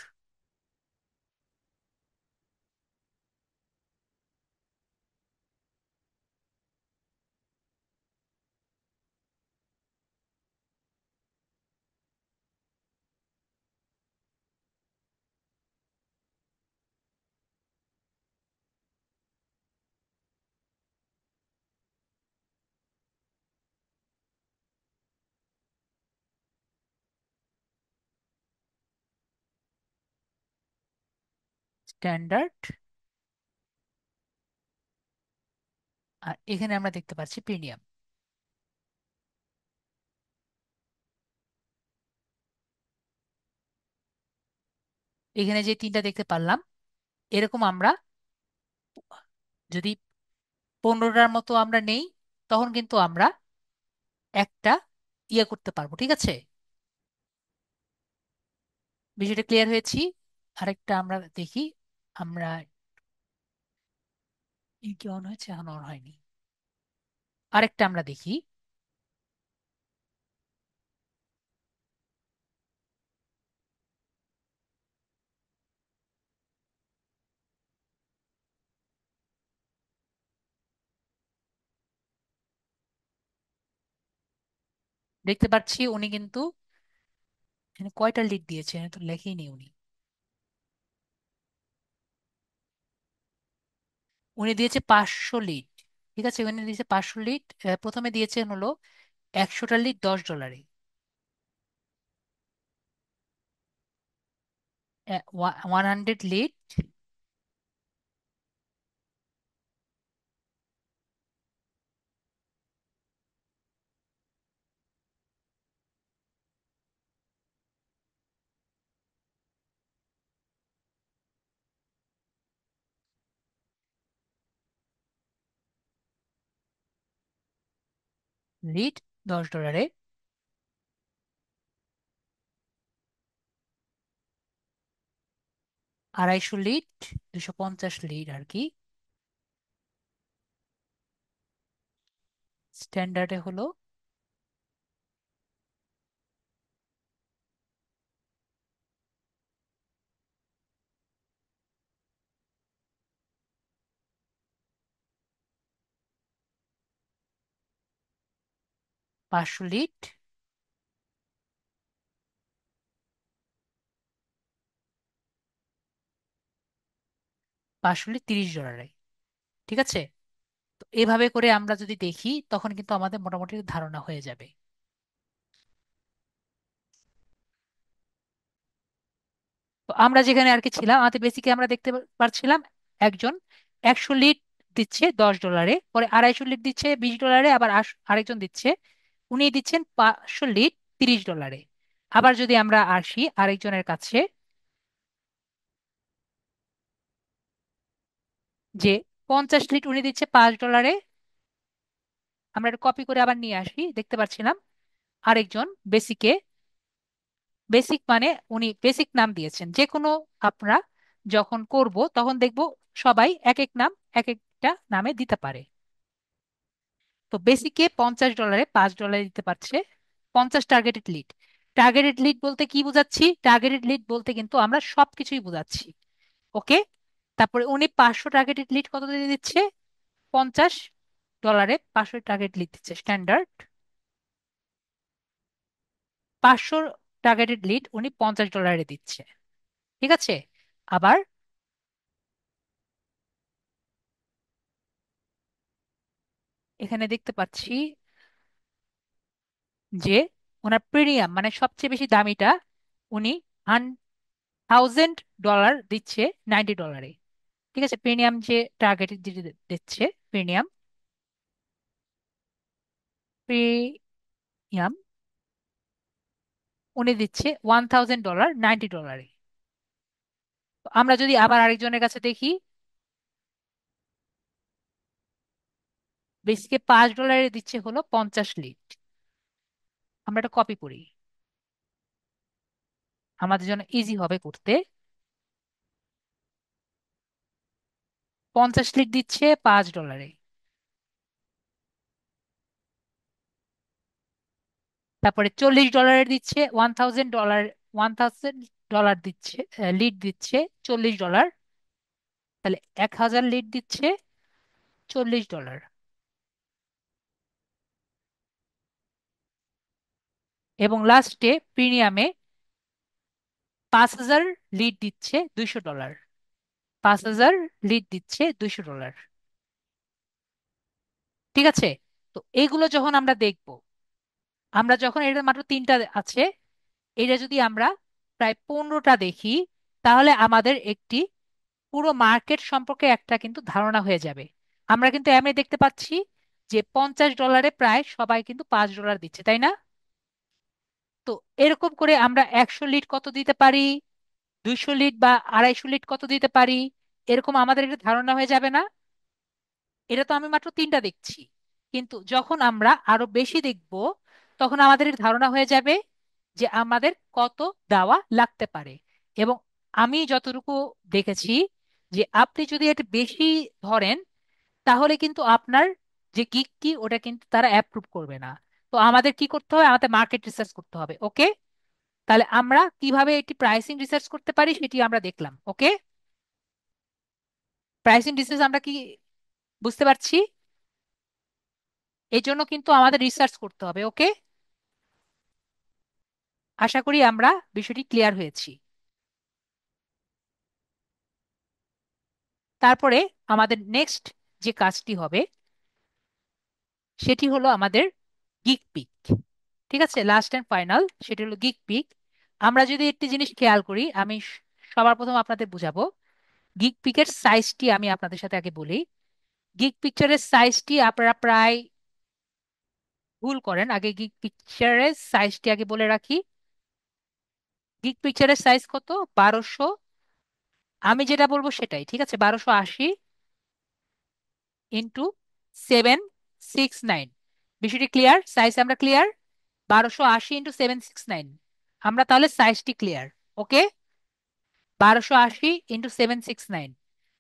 স্ট্যান্ডার্ড। আর এখানে আমরা দেখতে পাচ্ছি প্রিমিয়াম। এখানে যে তিনটা দেখতে পারলাম, এরকম আমরা যদি 15টার মতো আমরা নেই, তখন কিন্তু আমরা একটা করতে পারবো। ঠিক আছে? বিষয়টা ক্লিয়ার হয়েছি। আরেকটা আমরা দেখি। আমরা এই কি অন হয়েছে? এখন অন হয়নি। আরেকটা আমরা দেখি। দেখতে পাচ্ছি উনি কিন্তু এখানে কয়টা লিড দিয়েছে, এখানে তো লেখেই নেই উনি। উনি দিয়েছে 500 লিড। ঠিক আছে, উনি দিয়েছে 500 লিড। প্রথমে দিয়েছেন হলো 100টা lead $10। 100 lead. Lead $10। 250 lead, 250 lead আর কি। স্ট্যান্ডার্ডে হলো 500 লিড। 500 লিড $30। ঠিক আছে? তো এভাবে করে আমরা যদি দেখি, তখন কিন্তু আমাদের মোটামুটি ধারণা হয়ে যাবে। তো আমরা যেখানে আর কি ছিলাম, আমাদের বেসিকে আমরা দেখতে পারছিলাম একজন 100 লিড দিচ্ছে $10, পরে 250 লিড দিচ্ছে $20, আবার আরেকজন দিচ্ছে, উনি দিচ্ছেন 500 লিড $30। আবার যদি আমরা আসি আরেকজনের কাছে, যে 50 লিড উনি দিচ্ছে $5। আমরা এটা কপি করে আবার নিয়ে আসি, দেখতে পাচ্ছিলাম আরেকজন বেসিকে, বেসিক মানে উনি বেসিক নাম দিয়েছেন যে কোনো। আমরা যখন করব তখন দেখব সবাই এক এক নাম এক একটা নামে দিতে পারে। তো বেসিকে $50 $5 দিতে পারছে। 50 টার্গেটেড লিড। টার্গেটেড লিড বলতে কি বোঝাচ্ছি? টার্গেটেড লিড বলতে কিন্তু আমরা সবকিছুই বোঝাচ্ছি। ওকে। তারপরে উনি 500 টার্গেটেড লিড কত দিয়ে দিচ্ছে? $50 500 টার্গেট লিড দিচ্ছে। স্ট্যান্ডার্ড। 500 টার্গেটেড লিড উনি $50 দিচ্ছে। ঠিক আছে। আবার এখানে দেখতে পাচ্ছি যে ওনার প্রিমিয়াম মানে সবচেয়ে বেশি দামিটা উনি $1000 দিচ্ছে $90। ঠিক আছে, প্রিমিয়াম যে টার্গেট দিচ্ছে, প্রিমিয়াম প্রিমিয়াম উনি দিচ্ছে $1000 $90। আমরা যদি আবার আরেকজনের কাছে দেখি, বেসিকে $5 দিচ্ছে হলো 50 লিড। আমরা এটা কপি করি, আমাদের জন্য ইজি হবে করতে। 50 লিড দিচ্ছে $5। তারপরে $40 দিচ্ছে 1000 ডলার, $1000 দিচ্ছে, লিড দিচ্ছে $40। তাহলে 1000 লিড দিচ্ছে $40। এবং লাস্টে প্রিমিয়ামে 5000 লিড দিচ্ছে $200। 5000 লিড দিচ্ছে $200। ঠিক আছে। তো এইগুলো যখন আমরা দেখব, আমরা যখন এটা মাত্র তিনটা আছে, এটা যদি আমরা প্রায় 15টা দেখি, তাহলে আমাদের একটি পুরো মার্কেট সম্পর্কে একটা কিন্তু ধারণা হয়ে যাবে। আমরা কিন্তু এমনি দেখতে পাচ্ছি যে $50 প্রায় সবাই কিন্তু $5 দিচ্ছে, তাই না? তো এরকম করে আমরা 100 লিড কত দিতে পারি, 200 লিড বা 250 লিড কত দিতে পারি, এরকম আমাদের একটা ধারণা হয়ে যাবে না? এটা তো আমি মাত্র তিনটা দেখছি, কিন্তু যখন আমরা আরো বেশি দেখব, তখন আমাদের একটা ধারণা হয়ে যাবে যে আমাদের কত দেওয়া লাগতে পারে। এবং আমি যতটুকু দেখেছি যে আপনি যদি এটা বেশি ধরেন, তাহলে কিন্তু আপনার যে গিগটি ওটা কিন্তু তারা অ্যাপ্রুভ করবে না। তো আমাদের কি করতে হবে, আমাদের মার্কেট রিসার্চ করতে হবে। ওকে, তাহলে আমরা কিভাবে এটি প্রাইসিং রিসার্চ করতে পারি সেটি আমরা দেখলাম। ওকে, প্রাইসিং রিসার্চ আমরা কি বুঝতে পারছি? এই জন্য কিন্তু আমাদের রিসার্চ করতে হবে। ওকে, আশা করি আমরা বিষয়টি ক্লিয়ার হয়েছি। তারপরে আমাদের নেক্সট যে কাজটি হবে সেটি হলো আমাদের গিগ পিক। ঠিক আছে, লাস্ট এন্ড ফাইনাল সেটি হলো গিগ পিক। আমরা যদি একটি জিনিস খেয়াল করি, আমি সবার প্রথম আপনাদের বুঝাবো। গিগ পিকের সাইজটি আমি আপনাদের সাথে আগে বলি। গিগ পিকচারের সাইজটি আপনারা প্রায় ভুল করেন। আগে গিগ পিকচারের সাইজটি আগে বলে রাখি। গিগ পিকচারের সাইজ কত? 1200, আমি যেটা বলবো সেটাই, ঠিক আছে, 1280 × 769। বিষয়টি ক্লিয়ার? সাইজ আমরা ক্লিয়ার? 1280 × 769, আমরা তাহলে সাইজটি ক্লিয়ার। ওকে, 1280 × 769,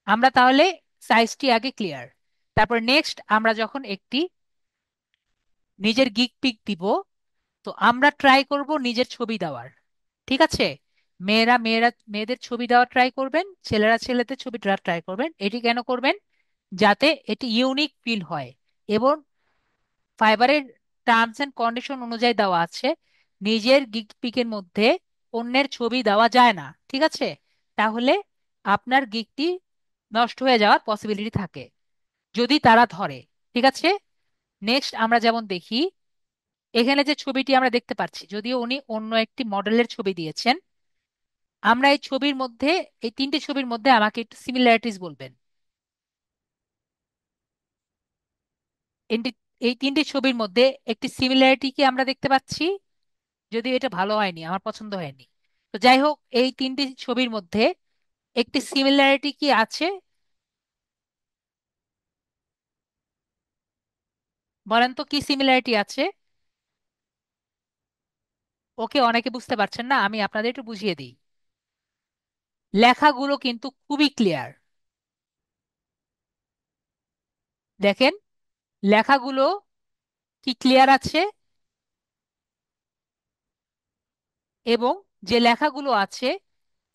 আমরা তাহলে সাইজটি আগে ক্লিয়ার। তারপর নেক্সট আমরা যখন একটি নিজের গিগ পিক দিব, তো আমরা ট্রাই করব নিজের ছবি দেওয়ার। ঠিক আছে, মেয়েরা মেয়েরা মেয়েদের ছবি দেওয়ার ট্রাই করবেন, ছেলেরা ছেলেদের ছবি ট্রাই করবেন। এটি কেন করবেন? যাতে এটি ইউনিক ফিল হয়। এবং ফাইবারের টার্মস এন্ড কন্ডিশন অনুযায়ী দেওয়া আছে, নিজের গিগ পিকের মধ্যে অন্যের ছবি দেওয়া যায় না। ঠিক আছে, তাহলে আপনার গিগটি নষ্ট হয়ে যাওয়ার পসিবিলিটি থাকে যদি তারা ধরে। ঠিক আছে, নেক্সট আমরা যেমন দেখি, এখানে যে ছবিটি আমরা দেখতে পাচ্ছি, যদিও উনি অন্য একটি মডেলের ছবি দিয়েছেন, আমরা এই ছবির মধ্যে, এই তিনটে ছবির মধ্যে আমাকে একটু সিমিলারিটিস বলবেন। এই তিনটে ছবির মধ্যে একটি সিমিলারিটি কি আমরা দেখতে পাচ্ছি? যদিও এটা ভালো হয়নি, আমার পছন্দ হয়নি। তো যাই হোক, এই তিনটি ছবির মধ্যে একটি সিমিলারিটি কি আছে? বলেন তো কি সিমিলারিটি আছে? ওকে, অনেকে বুঝতে পারছেন না, আমি আপনাদের একটু বুঝিয়ে দিই। লেখাগুলো কিন্তু খুবই ক্লিয়ার। দেখেন, লেখাগুলো কি ক্লিয়ার আছে। এবং যে লেখাগুলো আছে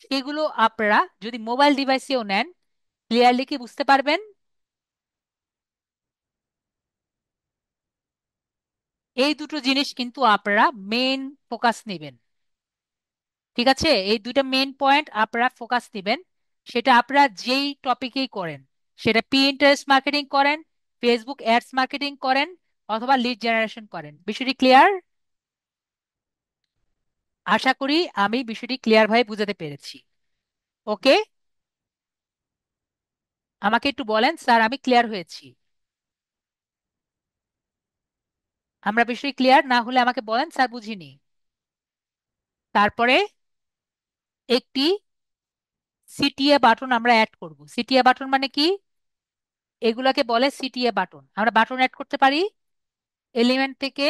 সেগুলো আপনারা যদি মোবাইল ডিভাইসেও নেন, ক্লিয়ারলি কি বুঝতে পারবেন? এই দুটো জিনিস কিন্তু আপনারা মেন ফোকাস নেবেন। ঠিক আছে, এই দুইটা মেন পয়েন্ট আপনারা ফোকাস দিবেন। সেটা আপনারা যেই টপিকেই করেন, সেটা পিন্টারেস্ট মার্কেটিং করেন, ফেসবুক অ্যাডস মার্কেটিং করেন, অথবা লিড জেনারেশন করেন। বিষয়টি ক্লিয়ার? আশা করি আমি বিষয়টি ক্লিয়ার ভাবে বুঝাতে পেরেছি। ওকে, আমাকে একটু বলেন স্যার আমি ক্লিয়ার হয়েছি। আমরা বিষয়টি ক্লিয়ার না হলে আমাকে বলেন স্যার বুঝিনি। তারপরে একটি সিটিএ বাটন আমরা অ্যাড করব। সিটিএ বাটন মানে কি? এগুলাকে বলে সিটিএ বাটন। আমরা বাটন অ্যাড করতে পারি এলিমেন্ট থেকে।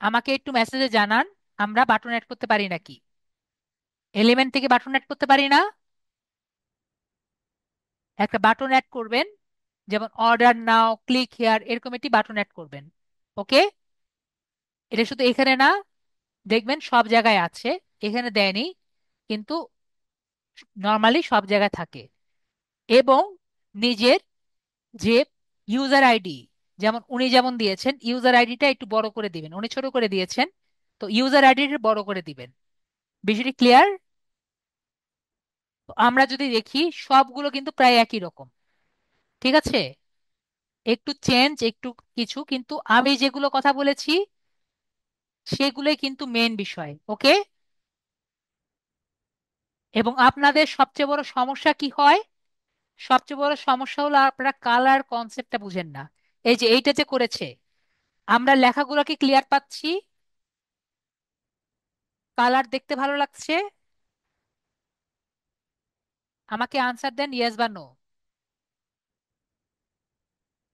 আমাকে একটু মেসেজে জানান আমরা বাটন অ্যাড করতে পারি নাকি। এলিমেন্ট থেকে বাটন অ্যাড করতে পারি না? একটা বাটন অ্যাড করবেন, যেমন অর্ডার নাও, ক্লিক হেয়ার, এরকম একটি বাটন অ্যাড করবেন। ওকে, এটা শুধু এখানে না, দেখবেন সব জায়গায় আছে। এখানে দেয়নি কিন্তু নর্মালি সব জায়গায় থাকে। এবং নিজের যে ইউজার আইডি, যেমন উনি যেমন দিয়েছেন ইউজার আইডিটা একটু বড় করে দিবেন, উনি ছোট করে দিয়েছেন, তো ইউজার আইডিটা বড় করে দিবেন। বিষয়টি ক্লিয়ার? আমরা যদি দেখি সবগুলো কিন্তু প্রায় একই রকম। ঠিক আছে, একটু চেঞ্জ একটু কিছু, কিন্তু আমি যেগুলো কথা বলেছি সেগুলোই কিন্তু মেন বিষয়। ওকে, এবং আপনাদের সবচেয়ে বড় সমস্যা কি হয়? সবচেয়ে বড় সমস্যা হলো আপনারা কালার কনসেপ্টটা বুঝেন না। এই যে এইটা যে করেছে, আমরা লেখাগুলো কি ক্লিয়ার পাচ্ছি? কালার দেখতে ভালো লাগছে? আমাকে আনসার দেন, ইয়েস বা নো।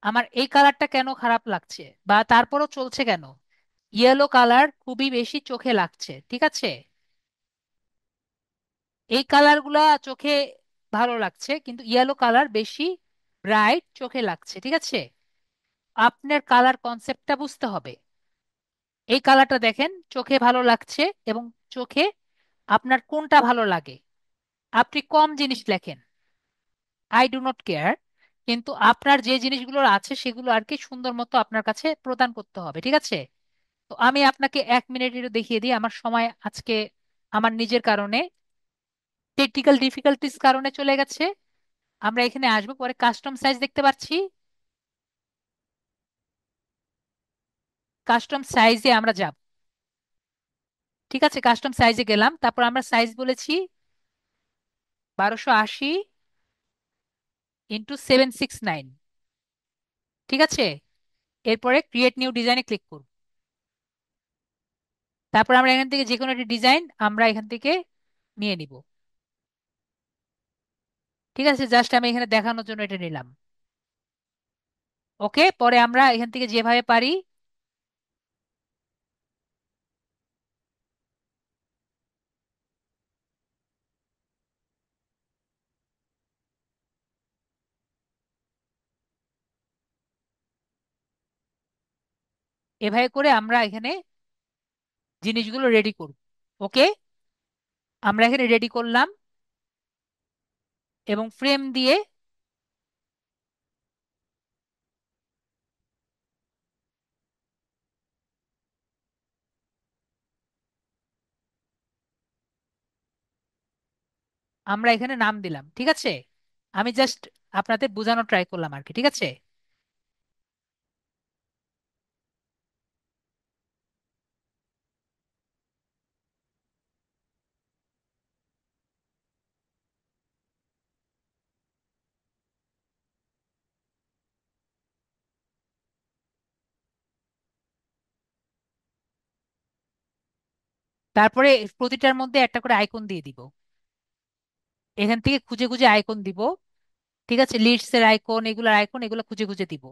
আমার এই কালারটা কেন খারাপ লাগছে বা তারপরও চলছে কেন? ইয়েলো কালার খুবই বেশি চোখে লাগছে, ঠিক আছে। এই কালারগুলা চোখে ভালো লাগছে, কিন্তু ইয়েলো কালার বেশি ব্রাইট চোখে লাগছে, ঠিক আছে। আপনার কালার কনসেপ্টটা বুঝতে হবে। এই কালারটা দেখেন চোখে ভালো লাগছে, এবং চোখে আপনার কোনটা ভালো লাগে। আপনি কম জিনিস লেখেন, আই ডু নট কেয়ার, কিন্তু আপনার যে জিনিসগুলো আছে সেগুলো আর কি সুন্দর মতো আপনার কাছে প্রদান করতে হবে, ঠিক আছে। তো আমি আপনাকে 1 মিনিটের দেখিয়ে দিই, আমার সময় আজকে আমার নিজের কারণে, টেকনিক্যাল ডিফিকাল্টিস কারণে চলে গেছে। আমরা এখানে আসবো পরে, কাস্টম সাইজ দেখতে পাচ্ছি। কাস্টম সাইজে আমরা যাব। ঠিক আছে, কাস্টম সাইজে গেলাম, তারপর আমরা সাইজ বলেছি 1280 × 769। ঠিক আছে, এরপরে ক্রিয়েট নিউ ডিজাইনে ক্লিক করব। তারপর আমরা এখান থেকে যে কোনো একটি ডিজাইন আমরা এখান থেকে নিয়ে নিব। ঠিক আছে, জাস্ট আমি এখানে দেখানোর জন্য এটা নিলাম। ওকে, পরে আমরা এখান থেকে যেভাবে পারি এভাবে করে আমরা এখানে জিনিসগুলো রেডি করব। ওকে, আমরা এখানে রেডি করলাম এবং ফ্রেম দিয়ে আমরা এখানে নাম দিলাম। ঠিক আছে, আমি জাস্ট আপনাদের বোঝানো ট্রাই করলাম আর কি, ঠিক আছে। তারপরে প্রতিটার মধ্যে একটা করে আইকন দিয়ে দিব, এখান থেকে খুঁজে খুঁজে আইকন দিব। ঠিক আছে, লিডস এর আইকন, এগুলোর আইকন, এগুলো খুঁজে খুঁজে দিব।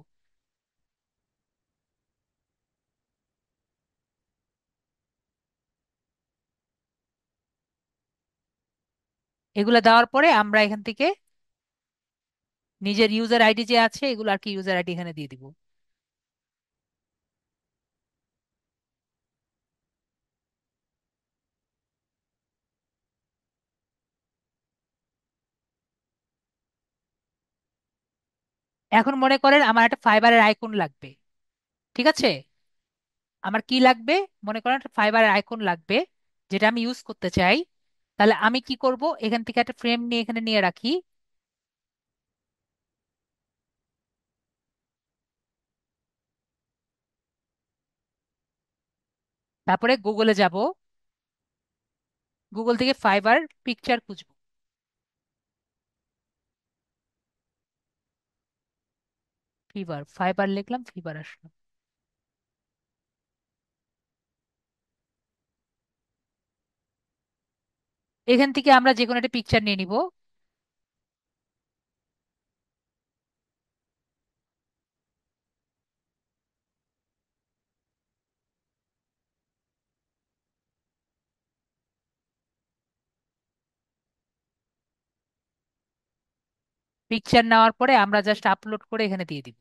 এগুলো দেওয়ার পরে আমরা এখান থেকে নিজের ইউজার আইডি যে আছে এগুলো আর কি ইউজার আইডি এখানে দিয়ে দিব। এখন মনে করেন আমার একটা ফাইবারের আইকন লাগবে। ঠিক আছে? আমার কি লাগবে? মনে করেন একটা ফাইবারের আইকন লাগবে, যেটা আমি ইউজ করতে চাই। তাহলে আমি কি করব, এখান থেকে একটা ফ্রেম নিয়ে এখানে নিয়ে রাখি। তারপরে গুগলে যাব, গুগল থেকে ফাইবার পিকচার খুঁজবো। ফিভার, ফাইবার লিখলাম, ফিভার আসলো। এখান থেকে আমরা যে কোনো একটা পিকচার নিয়ে নিব। পিকচার নেওয়ার পরে আমরা জাস্ট আপলোড করে এখানে দিয়ে দিব।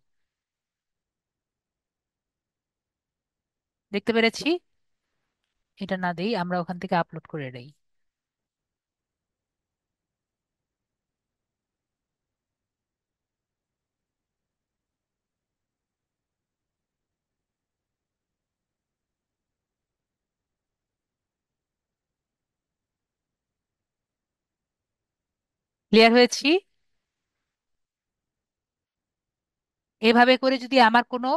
দেখতে পেরেছি? এটা না দেই, আমরা ওখান থেকে আপলোড করে দেই। ক্লিয়ার হয়েছি? এভাবে করে যদি আমার কোনো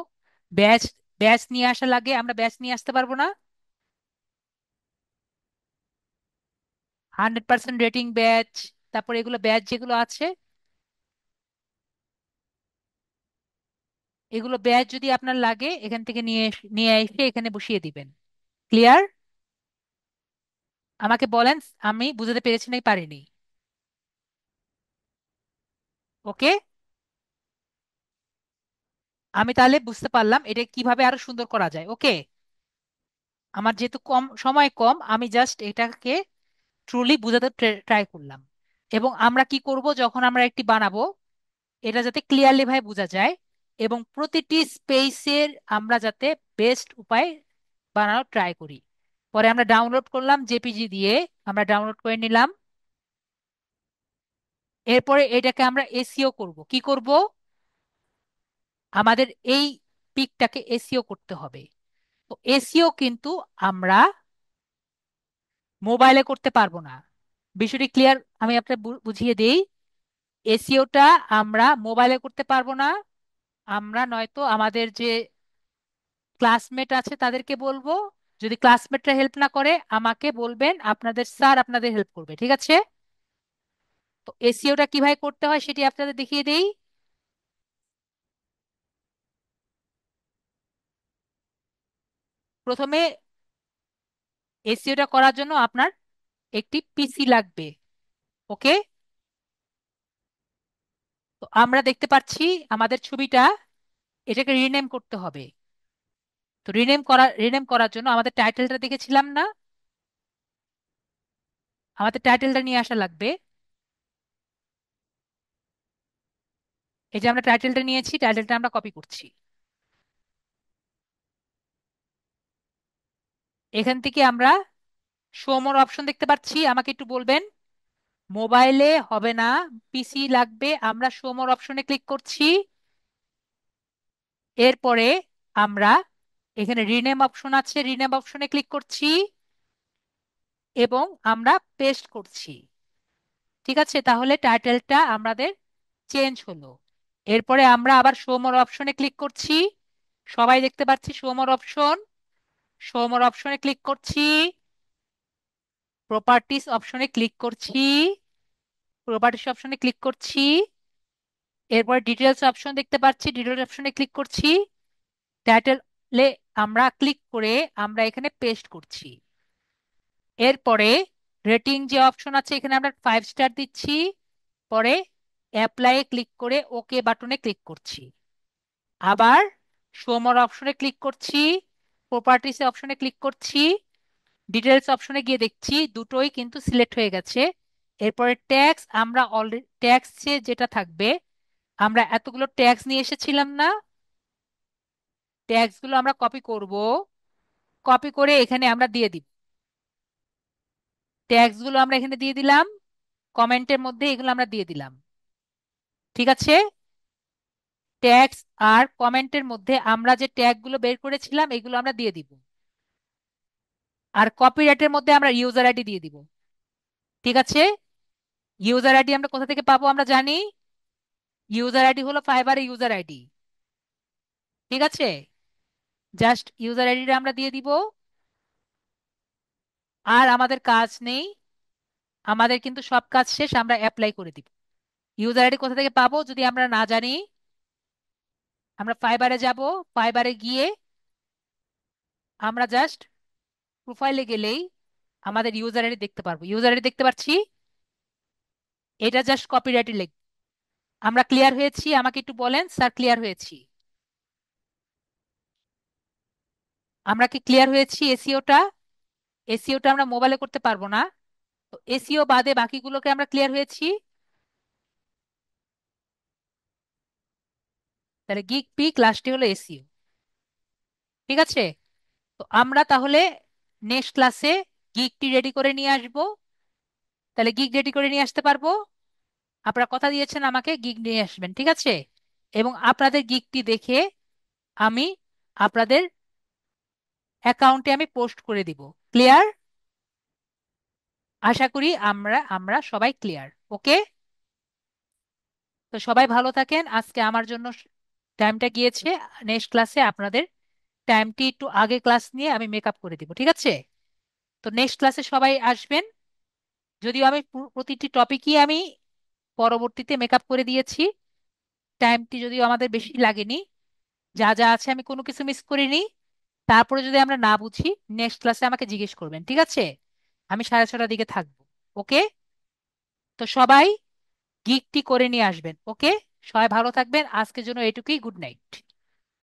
ব্যাচ ব্যাচ নিয়ে আসা লাগে, আমরা ব্যাচ নিয়ে আসতে পারবো না? 100% রেটিং ব্যাচ, তারপর এগুলো ব্যাচ যেগুলো আছে, এগুলো ব্যাচ যদি আপনার লাগে এখান থেকে নিয়ে এসে এখানে বসিয়ে দিবেন। ক্লিয়ার? আমাকে বলেন আমি বুঝাতে পেরেছি নাই পারিনি। ওকে, আমি তাহলে বুঝতে পারলাম এটা কিভাবে আরো সুন্দর করা যায়। ওকে, আমার যেহেতু কম সময়, কম, আমি জাস্ট এটাকে ট্রুলি বুঝাতে ট্রাই করলাম। এবং আমরা কি করব, যখন আমরা একটি বানাবো, এটা যাতে ক্লিয়ারলি ভাবে বোঝা যায়, এবং প্রতিটি স্পেসের আমরা যাতে বেস্ট উপায় বানানোর ট্রাই করি। পরে আমরা ডাউনলোড করলাম জেপিজি দিয়ে, আমরা ডাউনলোড করে নিলাম। এরপরে এটাকে আমরা এসইও করব। কি করব? আমাদের এই পিকটাকে এসইও করতে হবে। তো এসইও কিন্তু আমরা মোবাইলে করতে পারবো না। বিষয়টি ক্লিয়ার? আমি আপনাকে বুঝিয়ে দেই। এসইওটা আমরা মোবাইলে করতে পারবো না। আমরা নয়তো আমাদের যে ক্লাসমেট আছে তাদেরকে বলবো, যদি ক্লাসমেটরা হেল্প না করে আমাকে বলবেন, আপনাদের স্যার আপনাদের হেল্প করবে। ঠিক আছে? তো এসইওটা কিভাবে করতে হয় সেটি আপনাদের দেখিয়ে দেই। প্রথমে এসইওটা করার জন্য আপনার একটি পিসি লাগবে। ওকে, তো আমরা দেখতে পাচ্ছি আমাদের ছবিটা, এটাকে রিনেম করতে হবে। তো রিনেম করার জন্য আমাদের টাইটেলটা দেখেছিলাম না, আমাদের টাইটেলটা নিয়ে আসা লাগবে। এই যে আমরা টাইটেলটা নিয়েছি, টাইটেলটা আমরা কপি করছি। এখান থেকে আমরা শো মোর অপশন দেখতে পাচ্ছি, আমাকে একটু বলবেন। মোবাইলে হবে না, পিসি লাগবে। আমরা শো মোর অপশনে ক্লিক করছি। এরপরে আমরা এখানে রিনেম অপশন আছে, রিনেম অপশনে ক্লিক করছি এবং আমরা পেস্ট করছি। ঠিক আছে, তাহলে টাইটেলটা আমাদের চেঞ্জ হলো। এরপরে আমরা আবার শো মোর অপশনে ক্লিক করছি। সবাই দেখতে পাচ্ছি শো মোর অপশন। শো মোর অপশনে ক্লিক করছি, প্রপার্টিস অপশনে ক্লিক করছি, প্রপার্টিস অপশনে ক্লিক করছি। এরপরে ডিটেলস অপশন দেখতে পাচ্ছি, ডিটেলস অপশনে ক্লিক করছি। টাইটেলে আমরা ক্লিক করে আমরা এখানে পেস্ট করছি। এরপরে রেটিং যে অপশন আছে এখানে আমরা 5 স্টার দিচ্ছি। পরে অ্যাপ্লাই ক্লিক করে ওকে বাটনে ক্লিক করছি। আবার শো মোর অপশনে ক্লিক করছি, প্রপার্টিস অপশনে ক্লিক করছি, ডিটেলস অপশনে গিয়ে দেখছি দুটোই কিন্তু সিলেক্ট হয়ে গেছে। এরপরে ট্যাক্স, আমরা অলরেডি ট্যাক্সে যেটা থাকবে, আমরা এতগুলো ট্যাক্স নিয়ে এসেছিলাম না, ট্যাক্স গুলো আমরা কপি করব। কপি করে এখানে আমরা দিয়ে দিব। ট্যাক্স গুলো আমরা এখানে দিয়ে দিলাম, কমেন্টের মধ্যে এগুলো আমরা দিয়ে দিলাম। ঠিক আছে? ট্যাগস আর কমেন্টের মধ্যে আমরা যে ট্যাগগুলো বের করেছিলাম এগুলো আমরা দিয়ে দিব। আর কপিরাইটের মধ্যে আমরা ইউজার আইডি দিয়ে দিব। ঠিক আছে? ইউজার আইডি আমরা কোথা থেকে পাবো আমরা জানি। ইউজার আইডি হলো ফাইবারের ইউজার আইডি। ঠিক আছে? জাস্ট ইউজার আইডিটা আমরা দিয়ে দিব। আর আমাদের কাজ নেই, আমাদের কিন্তু সব কাজ শেষ, আমরা অ্যাপ্লাই করে দিব। ইউজার আইডি কোথা থেকে পাবো যদি আমরা না জানি? আমরা ফাইবারে যাব। ফাইবারে গিয়ে আমরা জাস্ট প্রোফাইলে গেলেই আমাদের ইউজার আইডি দেখতে পারবো। ইউজার আইডি দেখতে পাচ্ছি, এটা জাস্ট কপিরাইটে লিখ। আমরা ক্লিয়ার হয়েছি? আমাকে একটু বলেন স্যার ক্লিয়ার হয়েছি? আমরা কি ক্লিয়ার হয়েছি? এসিওটা, এসিওটা আমরা মোবাইলে করতে পারবো না, তো এসিও বাদে বাকিগুলোকে আমরা ক্লিয়ার হয়েছি। তাহলে গিগ পিক লাস্টে হলো এসিও। ঠিক আছে? তো আমরা তাহলে নেক্সট ক্লাসে গিগটি রেডি করে নিয়ে আসবো। তাহলে গিগ রেডি করে নিয়ে আসতে পারবো? আপনারা কথা দিয়েছেন আমাকে গিগ নিয়ে আসবেন, ঠিক আছে? এবং আপনাদের গিগটি দেখে আমি আপনাদের অ্যাকাউন্টে আমি পোস্ট করে দিব। ক্লিয়ার? আশা করি আমরা আমরা সবাই ক্লিয়ার। ওকে? তো সবাই ভালো থাকেন। আজকে আমার জন্য টাইমটা গিয়েছে, নেক্সট ক্লাসে আপনাদের টাইমটি একটু আগে ক্লাস নিয়ে আমি মেকআপ করে দিব। ঠিক আছে? তো নেক্সট ক্লাসে সবাই আসবেন। যদিও আমি প্রতিটি টপিকই আমি পরবর্তীতে মেকআপ করে দিয়েছি, টাইমটি যদিও আমাদের বেশি লাগেনি, যা যা আছে আমি কোনো কিছু মিস করিনি। তারপরে যদি আমরা না বুঝি নেক্সট ক্লাসে আমাকে জিজ্ঞেস করবেন, ঠিক আছে? আমি 6:30টার দিকে থাকবো। ওকে? তো সবাই গিকটি করে নিয়ে আসবেন। ওকে? সবাই ভালো থাকবেন, আজকের জন্য এটুকুই। Good night.